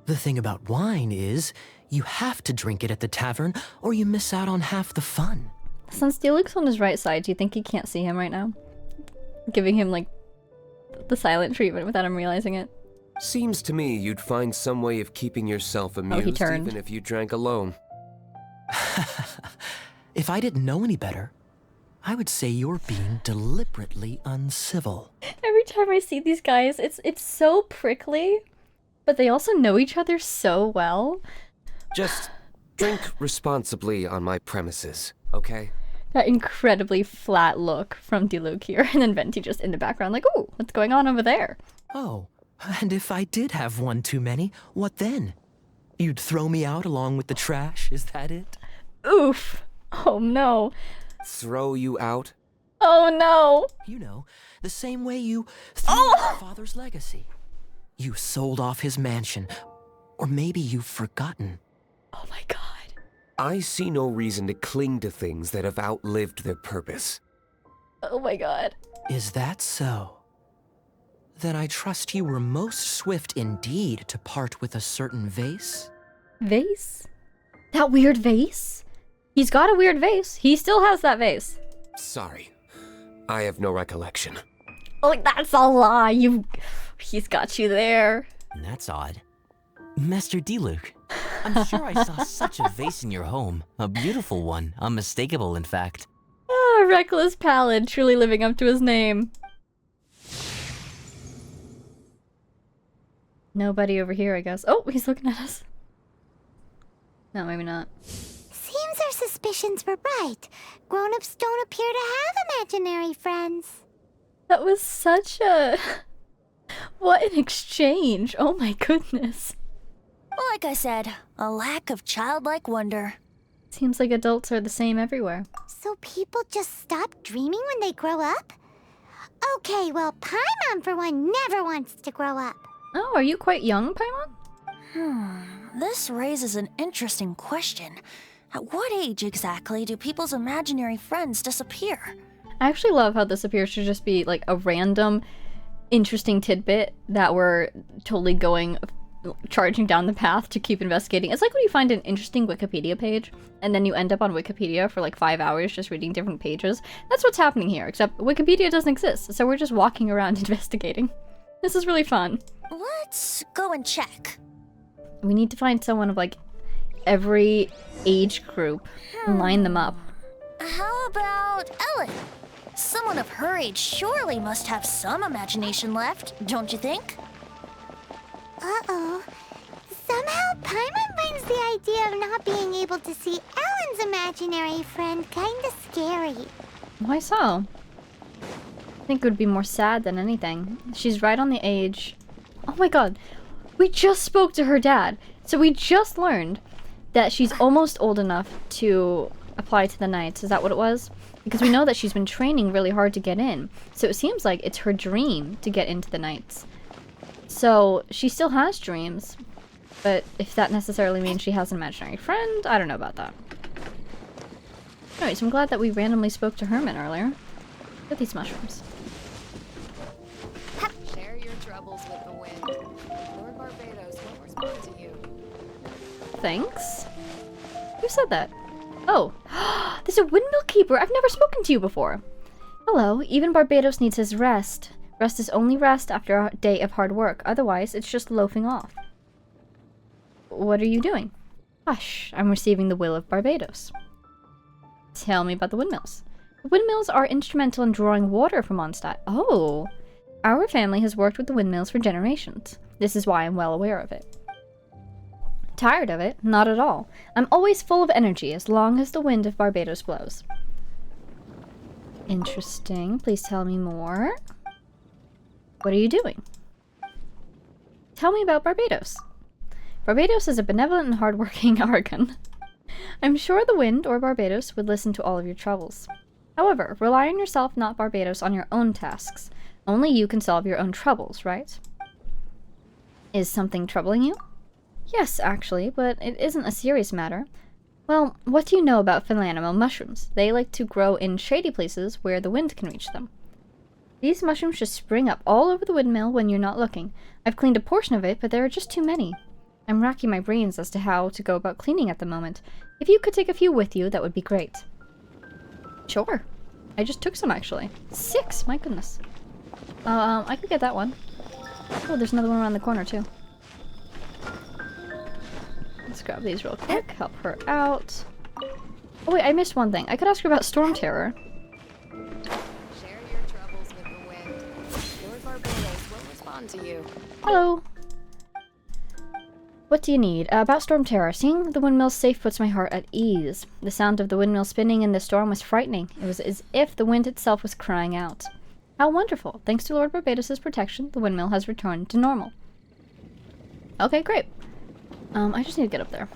The thing about wine is, you have to drink it at the tavern, or you miss out on half the fun. Since Diluc's on his right side, do you think he can't see him right now? Giving him, like, the silent treatment without him realizing it. Seems to me you'd find some way of keeping yourself amused turned. even if you drank alone. If I didn't know any better, I would say you're being deliberately uncivil. Every time I see these guys, it's so prickly, but they also know each other so well. Just drink responsibly on my premises, okay? That incredibly flat look from Diluc here, and then Venti just in the background like, ooh, what's going on over there? Oh, and if I did have one too many, what then? You'd throw me out along with the trash, is that it? Oof. Oh no. Throw you out? Oh no. You know, the same way you threw your father's legacy. You sold off his mansion, or maybe you've forgotten. Oh my god. I see no reason to cling to things that have outlived their purpose. Oh my god. Is that so? Then I trust you were most swift indeed to part with a certain vase? Vase? That weird vase? He's got a weird vase. He still has that vase. Sorry, I have no recollection. Oh, that's a lie. He's got you there. That's odd. Master Diluc, I'm sure I saw such a vase in your home. A beautiful one, unmistakable in fact. Ah, reckless Pallid, truly living up to his name. Nobody over here, I guess. Oh, he's looking at us. No, maybe not. Seems our suspicions were right. Grown-ups don't appear to have imaginary friends. That was such a... What an exchange. Oh my goodness. Like I said, a lack of childlike wonder. Seems like adults are the same everywhere. So people just stop dreaming when they grow up? Okay, well, Paimon, for one, never wants to grow up. Oh, are you quite young, Paimon? This raises an interesting question. At what age exactly do people's imaginary friends disappear? I actually love how this appears to just be like a random, interesting tidbit that we're totally charging down the path to keep investigating. It's like when you find an interesting Wikipedia page, and then you end up on Wikipedia for like 5 hours just reading different pages. That's what's happening here, except Wikipedia doesn't exist, so we're just walking around investigating. This is really fun. Let's go and check. We need to find someone of like every age group and line them up. How about Ellen? Someone of her age surely must have some imagination left, don't you think? Uh-oh. Somehow, Paimon finds the idea of not being able to see Ellen's imaginary friend kinda scary. Why so? I think it would be more sad than anything. She's right on the age. Oh my god. We just spoke to her dad. So we just learned that she's almost old enough to apply to the Knights. Is that what it was? Because we know that she's been training really hard to get in. So it seems like it's her dream to get into the Knights. So she still has dreams. But if that necessarily means she has an imaginary friend, I don't know about that. Anyways, I'm glad that we randomly spoke to Herman earlier. Look at these mushrooms. Share your troubles with the wind. Lord Barbados won't respond to you. Thanks. Who said that? Oh, there's a windmill keeper. I've never spoken to you before. Hello. Even Barbados needs his rest. Rest is only rest after a day of hard work. Otherwise, it's just loafing off. What are you doing? Hush. I'm receiving the will of Barbados. Tell me about the windmills. The windmills are instrumental in drawing water from Mondstadt. Oh. Our family has worked with the windmills for generations. This is why I'm well aware of it. Tired of it? Not at all. I'm always full of energy as long as the wind of Barbados blows. Interesting. Please tell me more. What are you doing? Tell me about Barbados. Barbados is a benevolent and hardworking Argon. I'm sure the wind or Barbados would listen to all of your troubles. However, rely on yourself, not Barbados, on your own tasks. Only you can solve your own troubles, right? Is something troubling you? Yes, actually, but it isn't a serious matter. Well, what do you know about philanimo mushrooms? They like to grow in shady places where the wind can reach them. These mushrooms just spring up all over the windmill when you're not looking. I've cleaned a portion of it, but there are just too many. I'm racking my brains as to how to go about cleaning at the moment. If you could take a few with you, that would be great. Sure. I just took some, actually. 6! My goodness. I could get that one. Oh, there's another one around the corner, too. Let's grab these real quick. Help her out. Oh, wait, I missed one thing. I could ask her about Storm Terror. Share your troubles with the wind. Lord Barbados won't respond to you. Hello. What do you need? About Storm Terror. Seeing the windmill safe puts my heart at ease. The sound of the windmill spinning in the storm was frightening. It was as if the wind itself was crying out. How wonderful. Thanks to Lord Barbados' protection, the windmill has returned to normal. Okay, great. I just need to get up there.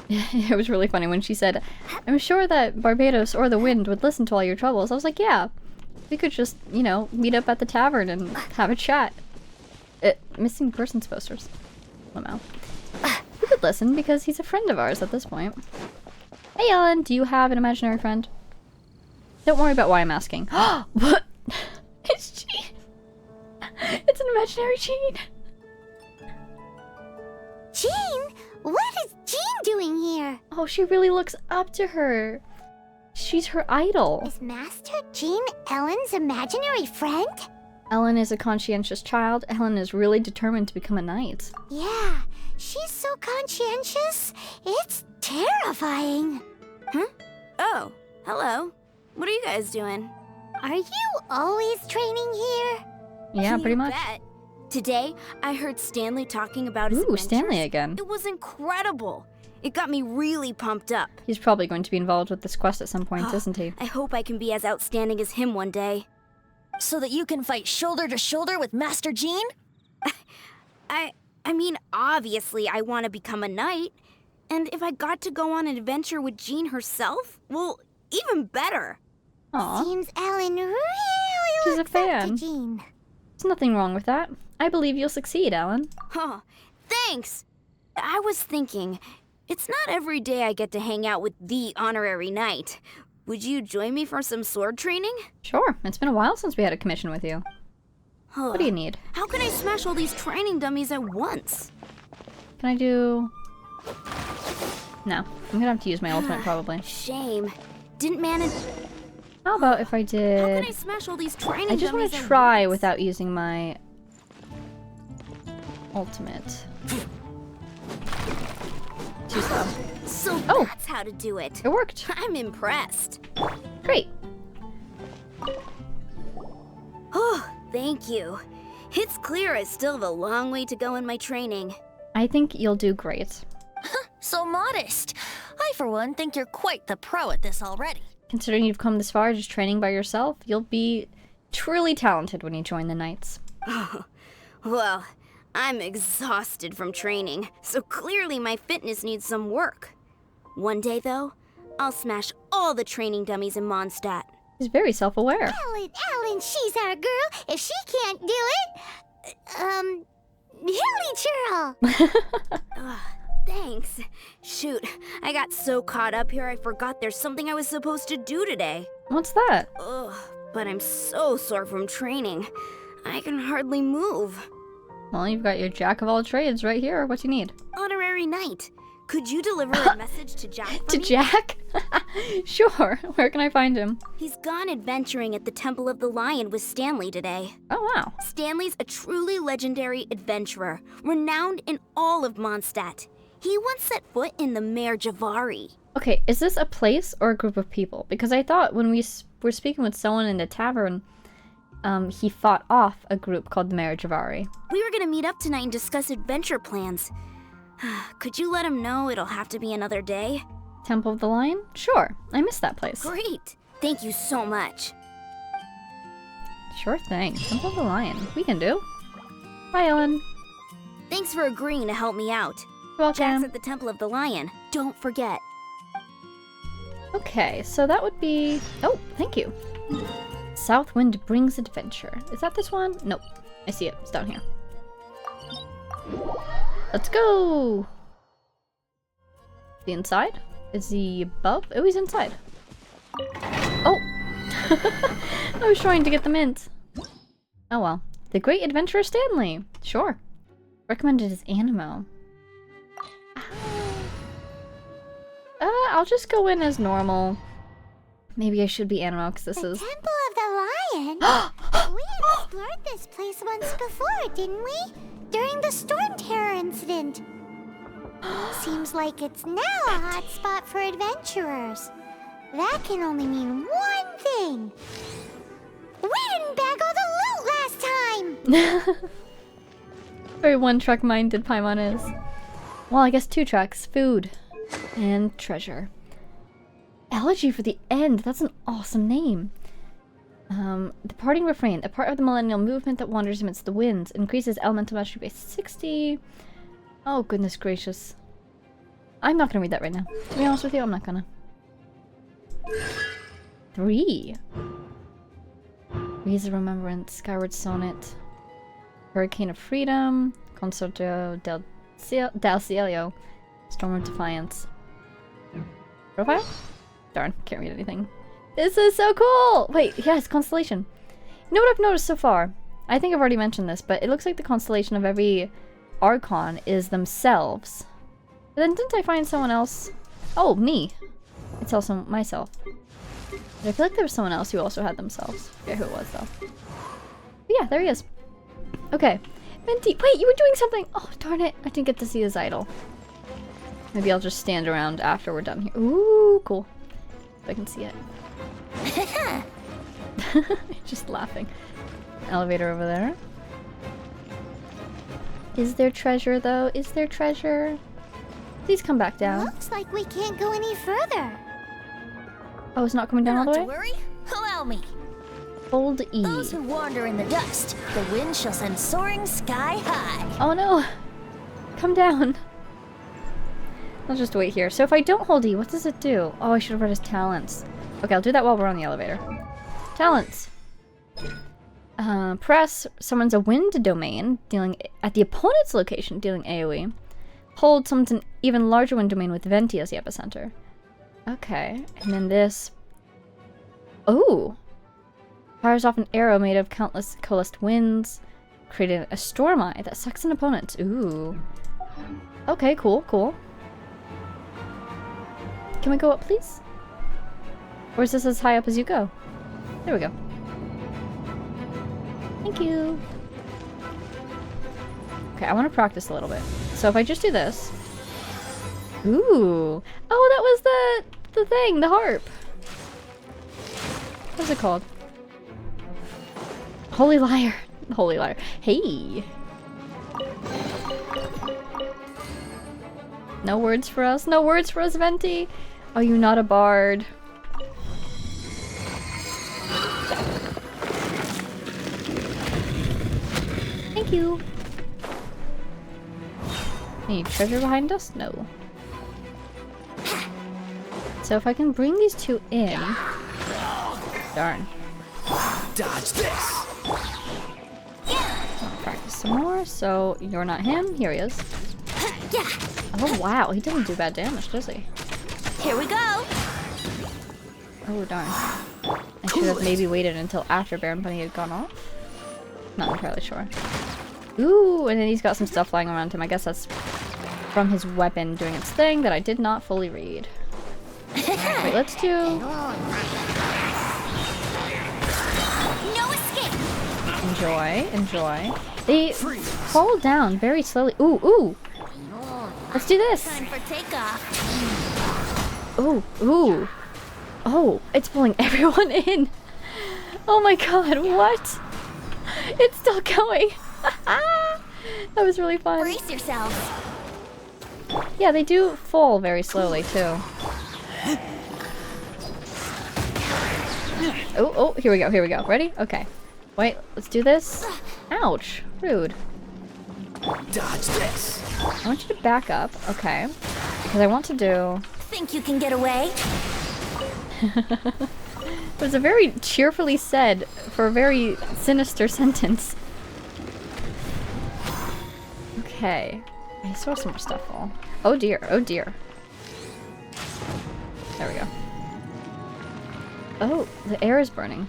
It was really funny when she said, I'm sure that Barbados or the wind would listen to all your troubles. I was like, yeah. We could just, you know, meet up at the tavern and have a chat. Missing persons posters. Wow. He would listen because he's a friend of ours at this point. Hey Ellen, do you have an imaginary friend? Don't worry about why I'm asking. What? It's Jean! It's an imaginary Jean! Jean? What is Jean doing here? Oh, she really looks up to her. She's her idol. Is Master Jean Ellen's imaginary friend? Ellen is a conscientious child. Ellen is really determined to become a knight. Yeah, she's so conscientious. It's terrifying. Huh? Oh, hello. What are you guys doing? Are you always training here? Yeah, pretty You much. bet. Today, I heard Stanley talking about his Ooh, adventures. Stanley again. It was incredible. It got me really pumped up. He's probably going to be involved with this quest at some point, isn't he? I hope I can be as outstanding as him one day. So that you can fight shoulder to shoulder with Master Jean? I mean, obviously I want to become a knight. And if I got to go on an adventure with Jean herself, well, even better. Aw, Seems Ellen really She's a looks up fan. to Jean. there's nothing wrong with that. I believe you'll succeed, Ellen. Huh, thanks. I was thinking, it's not every day I get to hang out with the honorary knight. Would you join me for some sword training? Sure, it's been a while since we had a commission with you. What do you need? How can I smash all these training dummies at once? Can I do... No, I'm gonna have to use my ultimate probably. Shame. Didn't manage... How about if I How can I did... smash all these training I just dummies want to at try once? without using my ultimate. Too slow. So Oh. that's how to do it. It worked. I'm impressed. Great. Oh, thank you. It's clear I still have a long way to go in my training. I think you'll do great. So modest. I, for one, think you're quite the pro at this already. Considering you've come this far just training by yourself, you'll be truly talented when you join the Knights. Well, I'm exhausted from training, so clearly my fitness needs some work. One day, though, I'll smash all the training dummies in Mondstadt. He's very self-aware. Ellen, she's our girl. If she can't do it, Hilly Churl. Thanks. Shoot, I got so caught up here I forgot there's something I was supposed to do today. What's that? Ugh, but I'm so sore from training. I can hardly move. Well, you've got your jack of all trades right here. What do you need? Honorary Knight. Could you deliver a message to Jack for To me? Jack? Sure. Where can I find him? He's gone adventuring at the Temple of the Lion with Stanley today. Oh, wow. Stanley's a truly legendary adventurer, renowned in all of Mondstadt. He once set foot in the Mare Jivari. Okay, is this a place or a group of people? Because I thought when we were speaking with someone in the tavern, he fought off a group called the Mare Jivari. We were gonna meet up tonight and discuss adventure plans. Could you let him know it'll have to be another day? Temple of the Lion? Sure. I missed that place. Great! Thank you so much. Sure thing. Temple of the Lion. We can do. Bye, Ellen. Thanks for agreeing to help me out. You're Jack's welcome. at the Temple of the Lion. Don't forget. Okay, so that would be... Oh, thank you. South Wind Brings Adventure. Is that this one? Nope. I see it. It's down here. Let's go! Is he inside? Is he above? Oh, he's inside. Oh! I was trying to get the mint. Oh well. The Great Adventurer Stanley. Sure. Recommended is Animo. I'll just go in as normal. Maybe I should be Animo because this is... Temple of the Lion? We explored this place once before, didn't we? During the Storm Terror incident. Seems like it's now a hot spot for adventurers. That can only mean one thing. We didn't bag all the loot last time! Very one-track minded Paimon is. Well, I guess 2 tracks. Food. And treasure. Elegy for the End. That's an awesome name. The parting refrain. A part of the millennial movement that wanders amidst the winds. Increases elemental mastery by 60. Oh, goodness gracious. I'm not gonna read that right now. To be honest with you, I'm not gonna. 3. Breeze of Remembrance. Skyward Sonnet. Hurricane of Freedom. Concerto del Cielo. Storm of Defiance. Profile? Darn, can't read anything. This is so cool! Wait, yes, constellation. You know what I've noticed so far? I think I've already mentioned this, but it looks like the constellation of every Archon is themselves. But then didn't I find someone else? Oh, me. It's also myself. But I feel like there was someone else who also had themselves. I forget who it was, though. But yeah, there he is. Okay. Venti, wait, you were doing something! Oh, darn it. I didn't get to see his idol. Maybe I'll just stand around after we're done here. Ooh, cool. If I can see it. Just laughing. Elevator over there. Is there treasure, though? Is there treasure? Please come back down. Looks like we can't go any further. Oh, it's not coming down all Not the to way? worry. Allow me. Hold E. Those who wander in the dust, the wind shall send soaring sky high. Oh no! Come down. I'll just wait here. So if I don't hold E, what does it do? Oh, I should have read his talents. Okay, I'll do that while we're on the elevator. Talents. Press summons a wind domain, dealing at the opponent's location, dealing AoE. Hold summons an even larger wind domain with Venti as the epicenter. Okay, and then this. Oh! Fires off an arrow made of countless coalesced winds, creating a storm eye that sucks in opponents. Ooh. Okay, cool, cool. Can we go up, please? Or is this as high up as you go? There we go. Thank you. Okay, I want to practice a little bit. So if I just do this. Ooh. Oh, that was the thing, the harp. What's it called? Holy Lyre. Holy Lyre. Hey. No words for us. No words for us, Venti. Are you not a bard? Thank you. Any treasure behind us? No. So if I can bring these two in... Darn. Dodge this! I'll practice some more. So you're not him? Here he is. Oh wow, he doesn't do bad damage, does he? Here we go. Oh darn. I should have maybe waited until after Baron Bunny had gone off. Not entirely sure. Ooh, and then he's got some stuff flying around him. I guess that's from his weapon doing its thing that I did not fully read. Wait, let's do... No escape! Enjoy, enjoy. They fall down very slowly. Ooh, ooh! Let's do this! Time for takeoff. Ooh, ooh! Oh, it's pulling everyone in! Oh my god, what? It's still going! That was really fun. Brace yourselves. Yeah, they do fall very slowly too. Oh, oh, here we go, here we go. Ready? Okay. Wait, let's do this. Ouch, rude. Dodge this! I want you to back up, okay. Because I want to do... Think you can get away? It was a very cheerfully said for a very sinister sentence. Okay. I saw some more stuff fall. Oh dear, oh dear. There we go. Oh, the air is burning.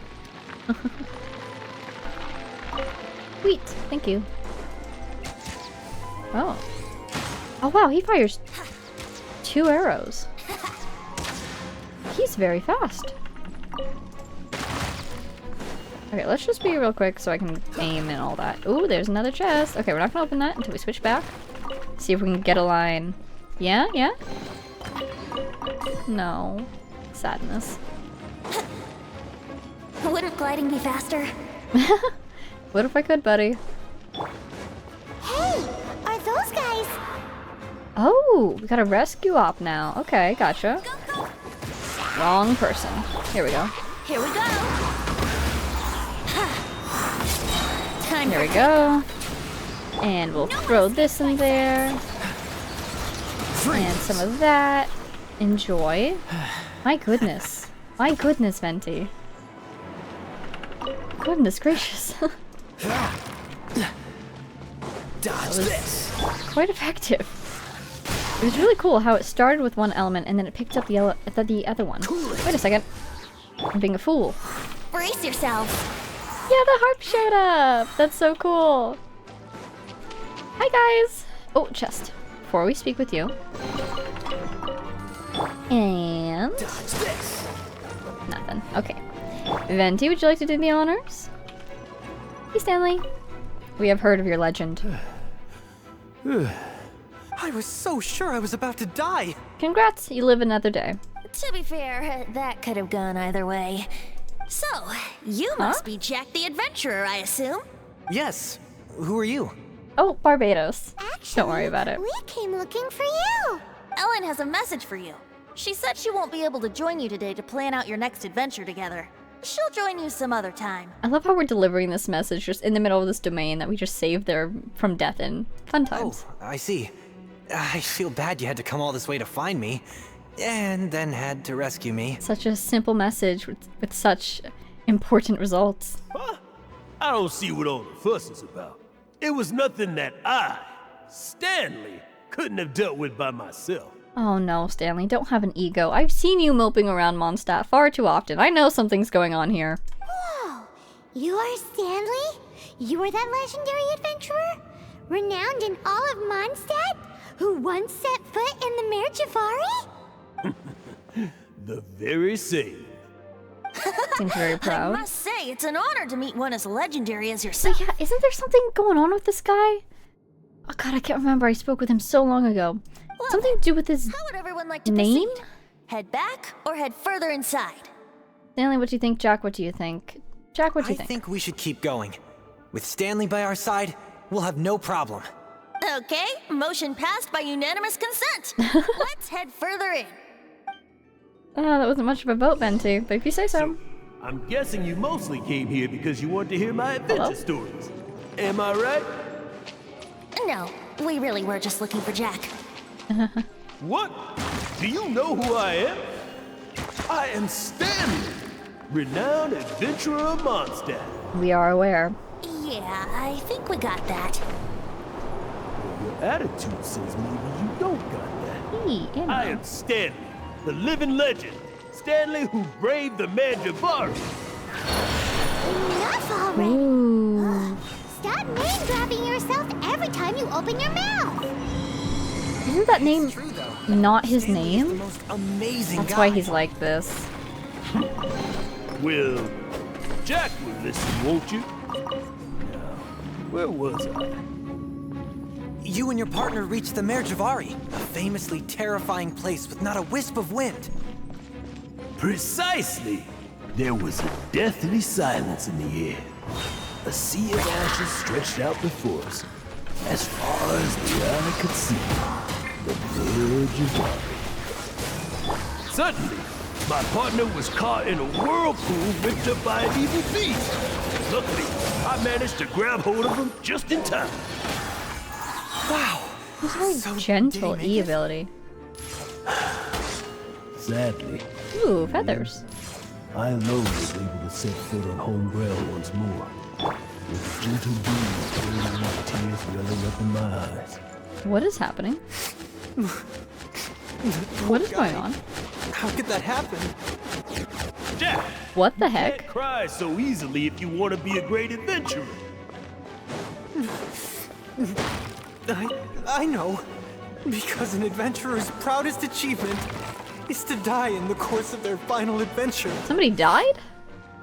Sweet, thank you. Oh. Oh wow, he fires 2 arrows. He's very fast. Okay, let's just be real quick so I can aim and all that. Ooh, there's another chest. Okay, we're not gonna open that until we switch back. See if we can get a line. Yeah, yeah? No. Sadness. Wouldn't gliding be faster? What if I could, buddy? Hey, are those guys? Oh, we got a rescue op now. Okay, gotcha. Wrong person. Here we go. Here we go. Time Here we go. And we'll throw this in there. And some of that. Enjoy. My goodness. My goodness, Venti. Goodness gracious. Dodge this! Quite effective. It was really cool how it started with one element and then it picked up the other one. Wait a second. I'm being a fool. Brace yourself. Yeah, the harp showed up! That's so cool. Hi, guys! Oh, chest. Before we speak with you. And... Dodge this! nothing. Okay. Venti, would you like to do the honors? Hey, Stanley. We have heard of your legend. I was so sure I was about to die. Congrats, you live another day. To be fair, that could have gone either way. So, you must be Jack the Adventurer, I assume? Yes. Who are you? Oh, Barbados. Actually, Don't worry about it. we came looking for you. Ellen has a message for you. She said she won't be able to join you today to plan out your next adventure together. She'll join you some other time. I love how we're delivering this message just in the middle of this domain that we just saved there from death in. Fun times. Oh, I see. I feel bad you had to come all this way to find me, and then had to rescue me. Such a simple message with such important results. Huh? I don't see what all the fuss is about. It was nothing that I, Stanley, couldn't have dealt with by myself. Oh no, Stanley, don't have an ego. I've seen you moping around Mondstadt far too often. I know something's going on here. Whoa, you are Stanley? You are that legendary adventurer? Renowned in all of Mondstadt? Who once set foot in the Mare Jivari? The very same. Seems very I proud. must say, it's an honor to meet one as legendary as But yourself. yeah, isn't there something going on with this guy? Oh god, I can't remember. I spoke with him so long ago. Well, Something to do with his how would everyone like to name? proceed? Head back or head further inside? Stanley, what do you think? Jack, what do you think? Jack, what do you I think we should keep going. With Stanley by our side, we'll have no problem. Okay, motion passed by unanimous consent. Let's head further in. That wasn't much of a vote, Venti, but if you say so. I'm guessing you mostly came here because you want to hear my adventure stories. Am I right? No, We really were just looking for Jack. What? Do you know who I am? I am Stanley, renowned adventurer of Mondstadt. We are aware. Yeah, I think we got that. Your attitude says maybe you don't got that. Hey, I am Stanley, the living legend. Stanley who braved the Mare Jivari. Enough already! Ooh. Stop name grabbing yourself every time you open your mouth! Isn't that name True, though. not his Stanley is the name? most amazing That's guy. why he's like this. Well, Jack will listen, won't you? Now, where was I? You and your partner reached the Mare Jivari, a famously terrifying place with not a wisp of wind. Precisely! There was a deathly silence in the air. A sea of ashes stretched out before us, as far as the eye could see. The Mare Jivari. Suddenly, my partner was caught in a whirlpool ripped up by an evil beast. Luckily, I managed to grab hold of him just in time. Wow. He's very So gentle did he make E it? ability. Sadly, Ooh, feathers. I alone was able to set foot on home ground once more. With a gentle breeze blowing and tears welling up in my eyes. What is happening? What is going on? How could that happen? Jack! What the You can't heck? cry so easily if you want to be a great adventurer. I know. Because an adventurer's proudest achievement is to die in the course of their final adventure. Somebody died?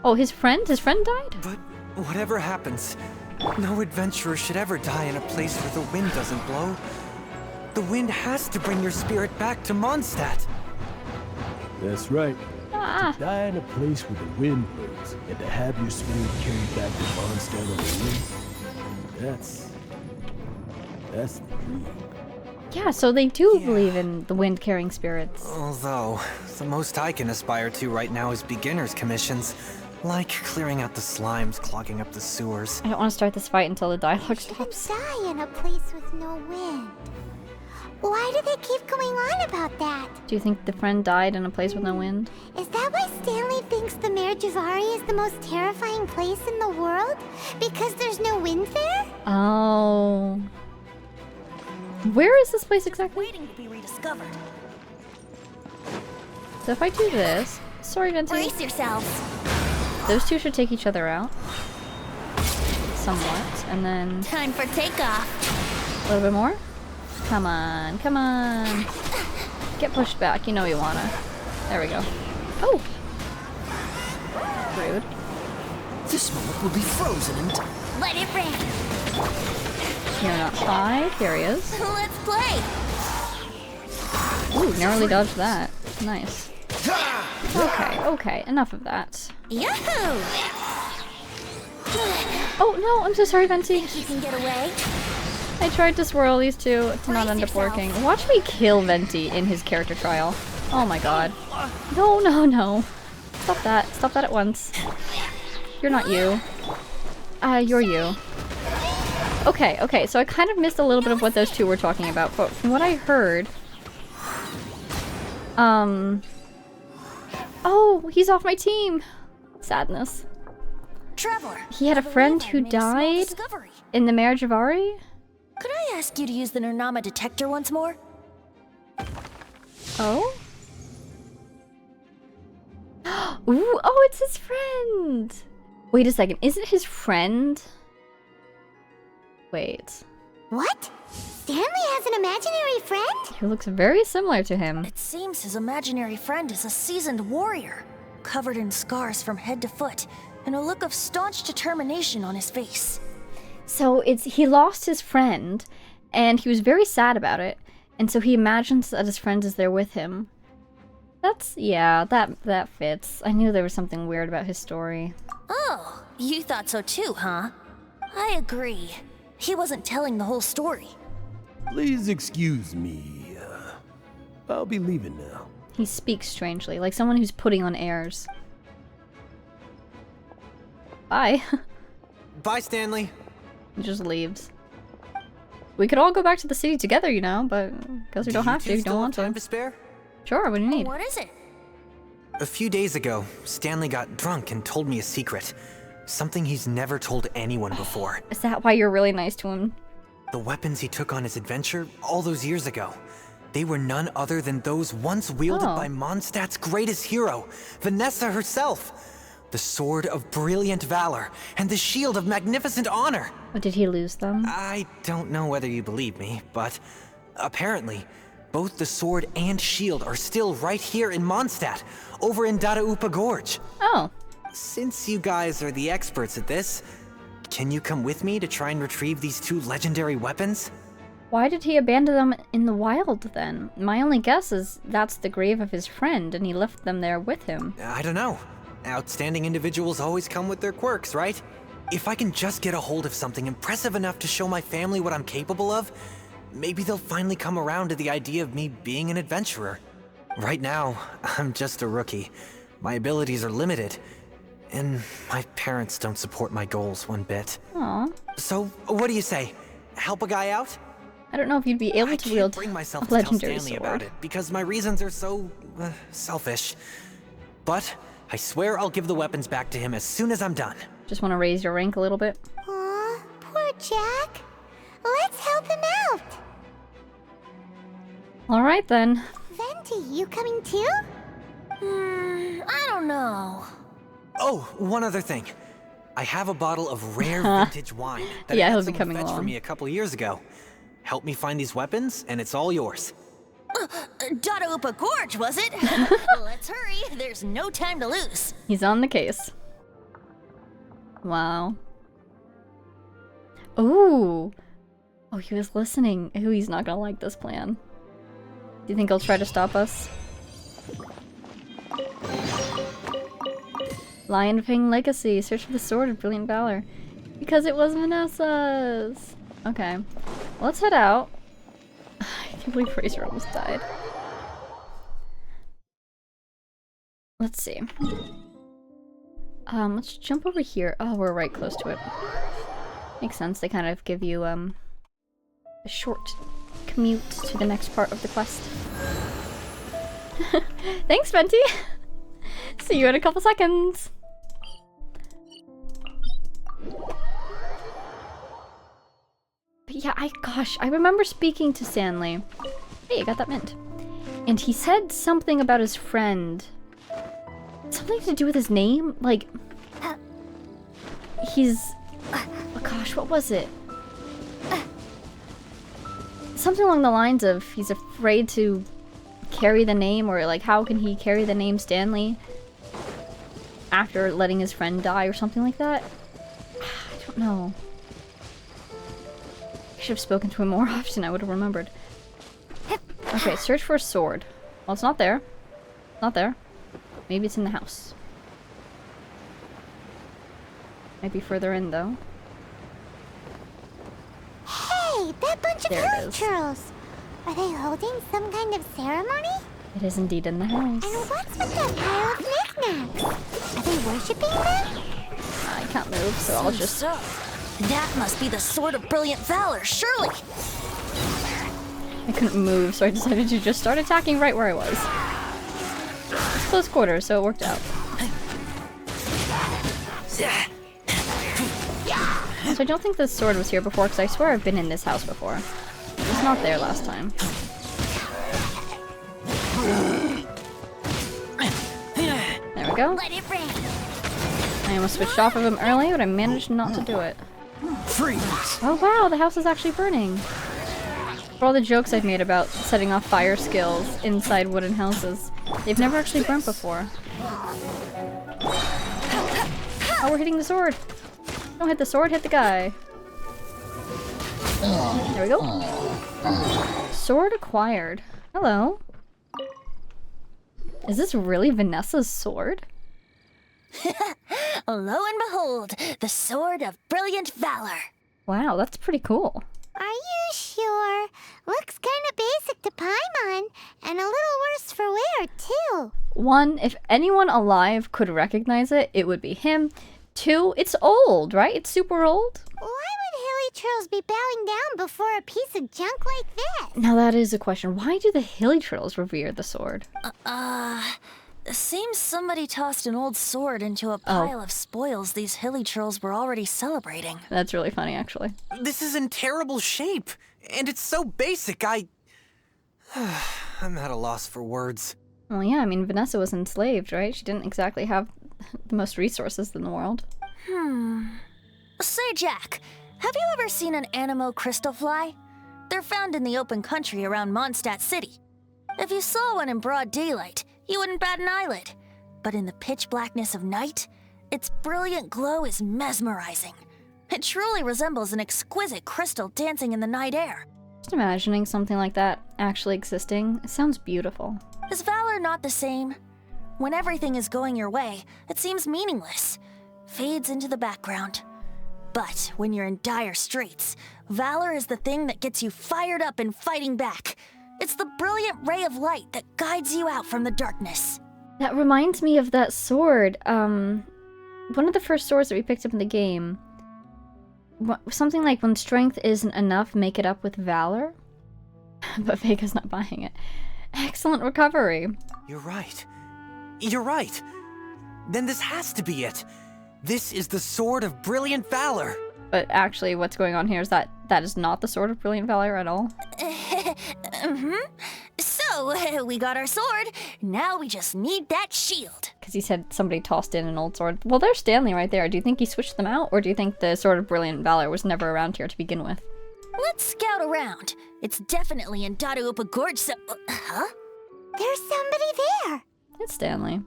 Oh, his friend? His friend died? But whatever happens, no adventurer should ever die in a place where the wind doesn't blow. The wind has to bring your spirit back to Mondstadt. That's right. Ah, Die in a place where the wind blows, and to have your spirit carried back to Mondstadt on the wind. That's the dream. yeah, so they do believe in the wind carrying spirits. Although, the most I can aspire to right now is beginner's commissions. Like clearing out the slimes clogging up the sewers. I don't want to start this fight until the dialogue Shouldn't stops. die in a place with no wind. Why do they keep going on about that? Do you think the friend died in a place with no wind? Is that why Stanley thinks the Mare Jivari is the most terrifying place in the world? Because there's no wind there? Oh. Where is this place exactly? Waiting to be rediscovered. So if I do this... Sorry, Venti. Brace yourselves. Those two should take each other out. Somewhat. And then Time for takeoff. a little bit more. Come on, come on. Get pushed back. You know you wanna. There we go. Oh! Rude. This moment will be frozen and Let it rain. You're not shy. Here he is. Let's play. Ooh, narrowly dodged that. Nice. Okay, okay. Enough of that. Yahoo! Oh no, I'm so sorry, Venti. You can get away. I tried to swirl these two to not Brace end up yourself. working. Watch me kill Venti in his character trial. Oh my god. No, no, no. Stop that. Stop that at once. You're not you. You're you. Okay, okay, so I kind of missed a little bit of what those two were talking about, but from what I heard... Oh, he's off my team! Sadness. Traveler. He had a I believe friend I who made a small died discovery. in the Mare Jivari? Could I ask you to use the Nernama detector once more? Oh? Ooh, oh, it's his friend! Wait a second, is it his friend? Wait. What? Stanley has an imaginary friend? He looks very similar to him. It seems his imaginary friend is a seasoned warrior, covered in scars from head to foot, and a look of staunch determination on his face. So he lost his friend, and he was very sad about it, and so he imagines that his friend is there with him. Yeah, that fits. I knew there was something weird about his story. Oh, you thought so too, huh? I agree. He wasn't telling the whole story. Please excuse me. I'll be leaving now. He speaks strangely, like someone who's putting on airs. Bye. Bye, Stanley. He just leaves. We could all go back to the city together, you know, but because we don't have to, don't want time to. to spare? Sure, what do you need? What is it? A few days ago, Stanley got drunk and told me a secret. Something he's never told anyone before. Is that why you're really nice to him? The weapons he took on his adventure all those years ago. They were none other than those once wielded by Mondstadt's greatest hero, Vanessa herself. The Sword of Brilliant Valor and the Shield of Magnificent Honor. But did he lose them? I don't know whether you believe me, but apparently, both the sword and shield are still right here in Mondstadt, over in Dadaupa Gorge. Oh. Since you guys are the experts at this, can you come with me to try and retrieve these two legendary weapons? Why did he abandon them in the wild then? My only guess is that's the grave of his friend and he left them there with him. I don't know. Outstanding individuals always come with their quirks, right? If I can just get a hold of something impressive enough to show my family what I'm capable of, maybe they'll finally come around to the idea of me being an adventurer. Right now, I'm just a rookie. My abilities are limited, and my parents don't support my goals one bit. Aw. So, what do you say? Help a guy out? I don't know if you'd be able to wield bring myself a to tell legendary Stanley sword. about it because my reasons are so selfish. But I swear I'll give the weapons back to him as soon as I'm done. Just want to raise your rank a little bit. Aw, poor Jack. Let's help him out. All right then. Venti, you coming too? I don't know. Oh, one other thing. I have a bottle of rare vintage wine that Yeah, I he'll had be someone coming fetch for along. me a couple years ago. Help me find these weapons, and it's all yours. Dadaupa Gorge, was it? Let's hurry. There's no time to lose. He's on the case. Wow. Ooh. Oh, he was listening. Ooh, he's not gonna like this plan. Do you think he'll try to stop us? Lion Fang Legacy. Search for the Sword of Brilliant Valor. Because it was Vanessa's. Okay. Let's head out. I can't believe Fraser almost died. Let's see. Let's jump over here. Oh, we're right close to it. Makes sense. They kind of give you, a short commute to the next part of the quest. Thanks, Venti! See you in a couple seconds! But yeah, gosh, I remember speaking to Stanley. Hey, you got that mint. And he said something about his friend. Something to do with his name? Like, he's... Oh gosh, what was it? Something along the lines of he's afraid to carry the name, or like how can he carry the name Stanley after letting his friend die or something like that? I don't know. I should have spoken to him more often, I would have remembered. Okay, search for a sword. Well, it's not there. Not there. Maybe it's in the house. Might be further in, though. Hey, that bunch of There it house is. churls. Are they holding some kind of ceremony? It is indeed in the house. And what's with that pile of knickknacks? Are they worshipping them? I can't move, so I'll just... So, that must be the Sword of Brilliant Valor, surely. I couldn't move, so I decided to just start attacking right where I was. It's close quarters, so it worked out. So I don't think this sword was here before, because I swear I've been in this house before. It was not there last time. There we go. Let it rain. I almost switched off of him early, but I managed not to do it. Freeze! Oh wow, the house is actually burning. For all the jokes I've made about setting off fire skills inside wooden houses, they've never actually burnt before. Oh, we're hitting the sword. Don't hit the sword, hit the guy. There we go. Sword acquired. Hello. Is this really Vanessa's sword? Lo and behold, the Sword of Brilliant Valor. Wow, that's pretty cool. Are you sure? Looks kind of basic to Paimon, and a little worse for wear, too. One, if anyone alive could recognize it, it would be him. Two, it's old, right? It's super old. Why would Hilly hilly turtles be bowing down before a piece of junk like this? Now that is a question. Why do the hilly turtles revere the sword? Seems somebody tossed an old sword into a pile of spoils these hilly trolls were already celebrating. That's really funny, actually. This is in terrible shape, and it's so basic, I'm at a loss for words. Well, yeah, I mean, Vanessa was enslaved, right? She didn't exactly have the most resources in the world. Say, Jack, have you ever seen an Animo crystal fly? They're found in the open country around Mondstadt City. If you saw one in broad daylight, you wouldn't bat an eyelid. But in the pitch blackness of night, its brilliant glow is mesmerizing. It truly resembles an exquisite crystal dancing in the night air. Just imagining something like that actually existing, it sounds beautiful. Is valor not the same? When everything is going your way, it seems meaningless, fades into the background. But when you're in dire straits, valor is the thing that gets you fired up and fighting back. It's the brilliant ray of light that guides you out from the darkness. That reminds me of that sword. One of the first swords that we picked up in the game. Something like, when strength isn't enough, make it up with valor. But Vega's not buying it. Excellent recovery. You're right. You're right. Then this has to be it. This is the Sword of Brilliant Valor. But actually, what's going on here is that is not the Sword of Brilliant Valor at all. So, we got our sword. Now we just need that shield. Because he said somebody tossed in an old sword. Well, there's Stanley right there. Do you think he switched them out? Or do you think the Sword of Brilliant Valor was never around here to begin with? Let's scout around. It's definitely in Dadaupa Gorge, so... huh? There's somebody there. It's Stanley.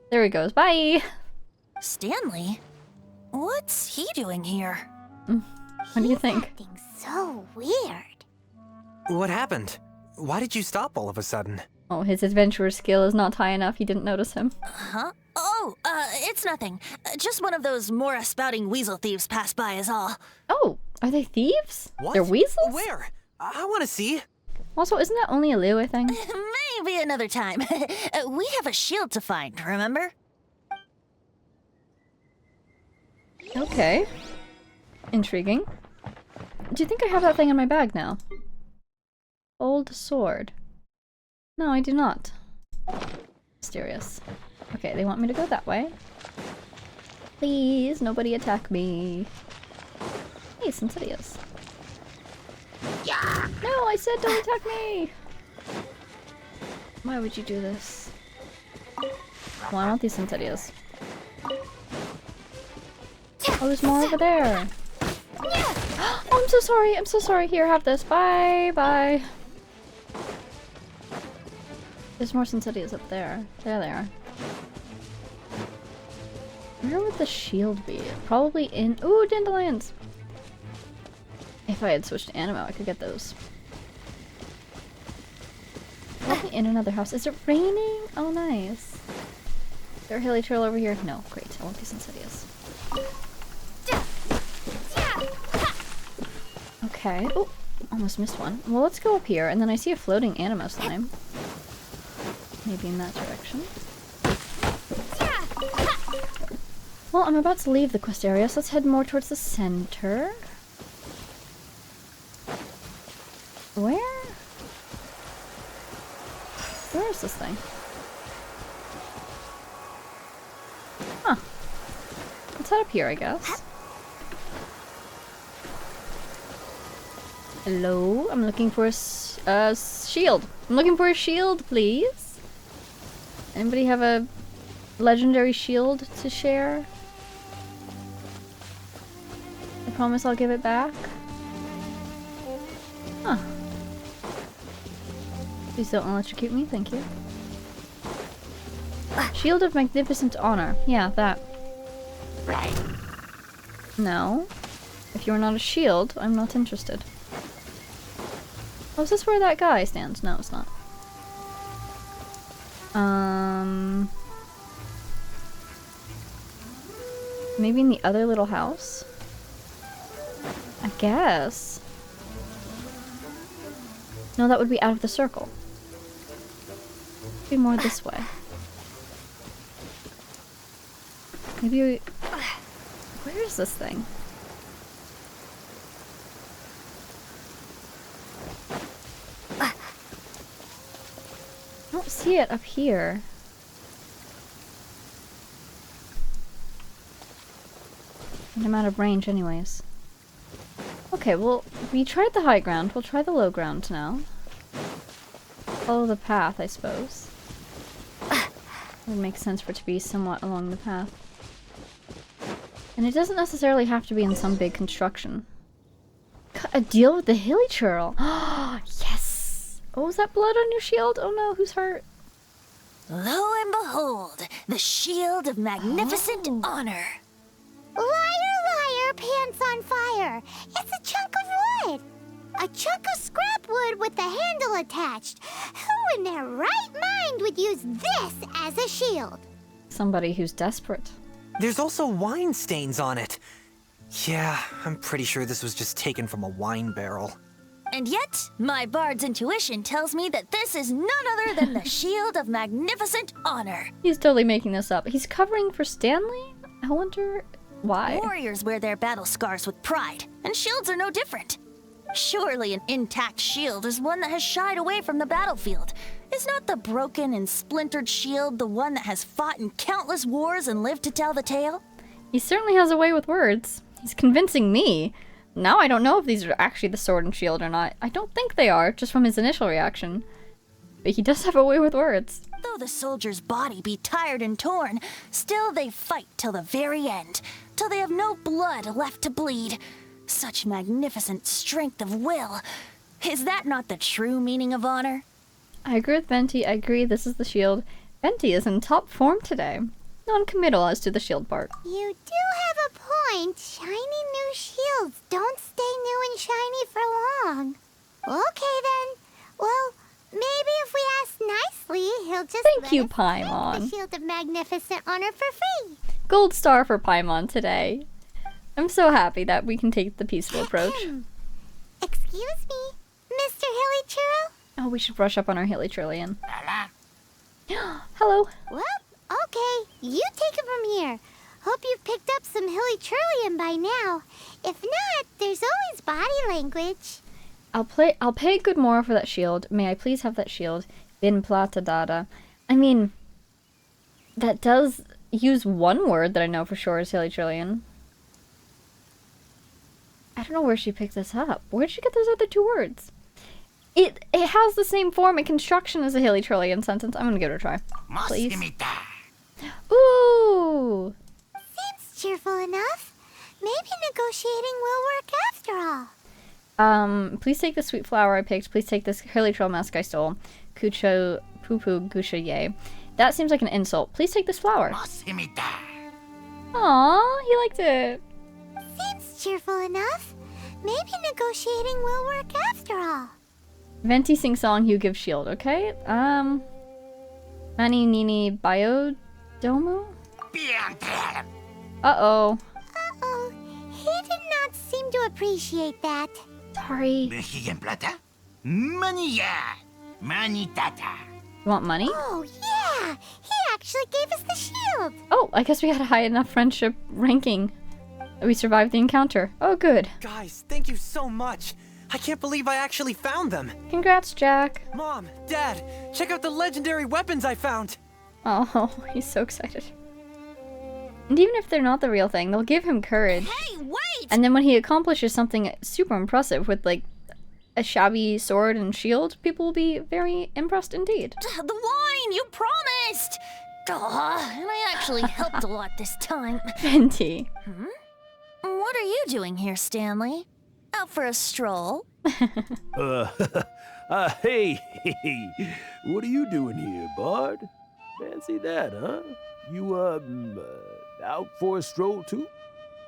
There he goes. Bye! Stanley? What's he doing here? What do you think? Acting so weird. What happened? Why did you stop all of a sudden? Oh, his adventurer skill is not high enough. You didn't notice him. Huh? Oh, it's nothing. Just one of those Mora spouting weasel thieves passed by is all. Oh, are they thieves? What? They're weasels? Where? I want to see. Also, isn't that only a Larua thing? Maybe another time. We have a shield to find, remember? Okay. Intriguing. Do you think I have that thing in my bag now? Old sword. No, I do not. Mysterious. Okay, they want me to go that way. Please, nobody attack me. Hey, Sensidious. Yeah! No, I said don't attack me! Why would you do this? Well, I want these Sensidious. Oh, there's more over there. Oh, I'm so sorry. I'm so sorry. Here, have this. Bye. Bye. There's more Sensidious up there. There they are. Where would the shield be? Probably in... Ooh, dandelions! If I had switched to Animo, I could get those. Probably in another house. Is it raining? Oh, nice. Is there a hilly trail over here? No. Great. I want these Insidious. Okay. Oh, almost missed one. Well, let's go up here, and then I see a floating Animo slime. Maybe in that direction. Well, I'm about to leave the quest area, so let's head more towards the center. Where? Where is this thing? Huh. Let's head up here, I guess. Hello? I'm looking for a shield. I'm looking for a shield, please. Anybody have a legendary shield to share? I promise I'll give it back. Huh. Please don't electrocute me, thank you. Shield of Magnificent Honor. Yeah, that. No. If you're not a shield, I'm not interested. Oh, is this where that guy stands? No, it's not. Maybe in the other little house? I guess. No, that would be out of the circle. Be more this way. Maybe we... Where is this thing? don't see it up here. And I'm out of range anyways. Okay, well, we tried the high ground. We'll try the low ground now. Follow the path, I suppose. It would make sense for it to be somewhat along the path. And it doesn't necessarily have to be in some big construction. Cut a deal with the hilly churl. Yes! Oh, was that blood on your shield? Oh no, who's hurt? Lo and behold, the shield of magnificent honor. Liar, liar, pants on fire. It's a chunk of wood. A chunk of scrap wood with the handle attached. Who in their right mind would use this as a shield? Somebody who's desperate. There's also wine stains on it. Yeah, I'm pretty sure this was just taken from a wine barrel. And yet, my bard's intuition tells me that this is none other than the shield of magnificent honor. He's totally making this up. He's covering for Stanley? I wonder why. Warriors wear their battle scars with pride, and shields are no different. Surely an intact shield is one that has shied away from the battlefield. Is not the broken and splintered shield the one that has fought in countless wars and lived to tell the tale? He certainly has a way with words. He's convincing me. Now I don't know if these are actually the sword and shield or not. I don't think they are, just from his initial reaction. But he does have a way with words. Though the soldier's body be tired and torn, still they fight till the very end, till they have no blood left to bleed. Such magnificent strength of will. Is that not the true meaning of honor? I agree with Venti. I agree this is the shield. Venti is in top form today. Non-committal as to the shield part. You do have a point. Shiny new shields don't stay new and shiny for long. Okay then. Well, maybe if we ask nicely, he'll just Thank you, let us Paimon. take the shield of magnificent honor for free. Gold star for Paimon today. I'm so happy that we can take the peaceful approach. Excuse me, Mr. Hilly Churl? Oh, we should brush up on our Hilly Trillian. Hello. Well, okay. You take it from here. Hope you've picked up some Hilly Trillian by now. If not, there's always body language. I'll pay good more for that shield. May I please have that shield? Bin plata dada. I mean, that does use one word that I know for sure is Hilly Trillian. I don't know where she picked this up. Where'd she get those other two words? It has the same form and construction as a Hilly Trillian sentence. I'm gonna give it a try. Please. Ooh! Seems cheerful enough. Maybe negotiating will work after all. Please take the sweet flower I picked. Please take this Hilly Trail mask I stole. Kucho poo gusha yay. That seems like an insult. Please take this flower. Aww, he liked it. Seems cheerful enough. Maybe negotiating will work after all. Venti sing song, you give shield, okay? Mani Nini Biodomu? Uh-oh. Uh-oh. He did not seem to appreciate that. Sorry. You want money? Oh, yeah. He actually gave us the shield. Oh, I guess we had a high enough friendship ranking. We survived the encounter. Oh, good. Guys, thank you so much. I can't believe I actually found them. Congrats, Jack. Mom, Dad, check out the legendary weapons I found. Oh, he's so excited. And even if they're not the real thing, they'll give him courage. Hey, wait! And then when he accomplishes something super impressive with, like, a shabby sword and shield, people will be very impressed indeed. The wine, you promised! And I actually helped a lot this time. Venti. What are you doing here, Stanley? Out for a stroll? Hey, what are you doing here, Bard? Fancy that, huh? You, out for a stroll too?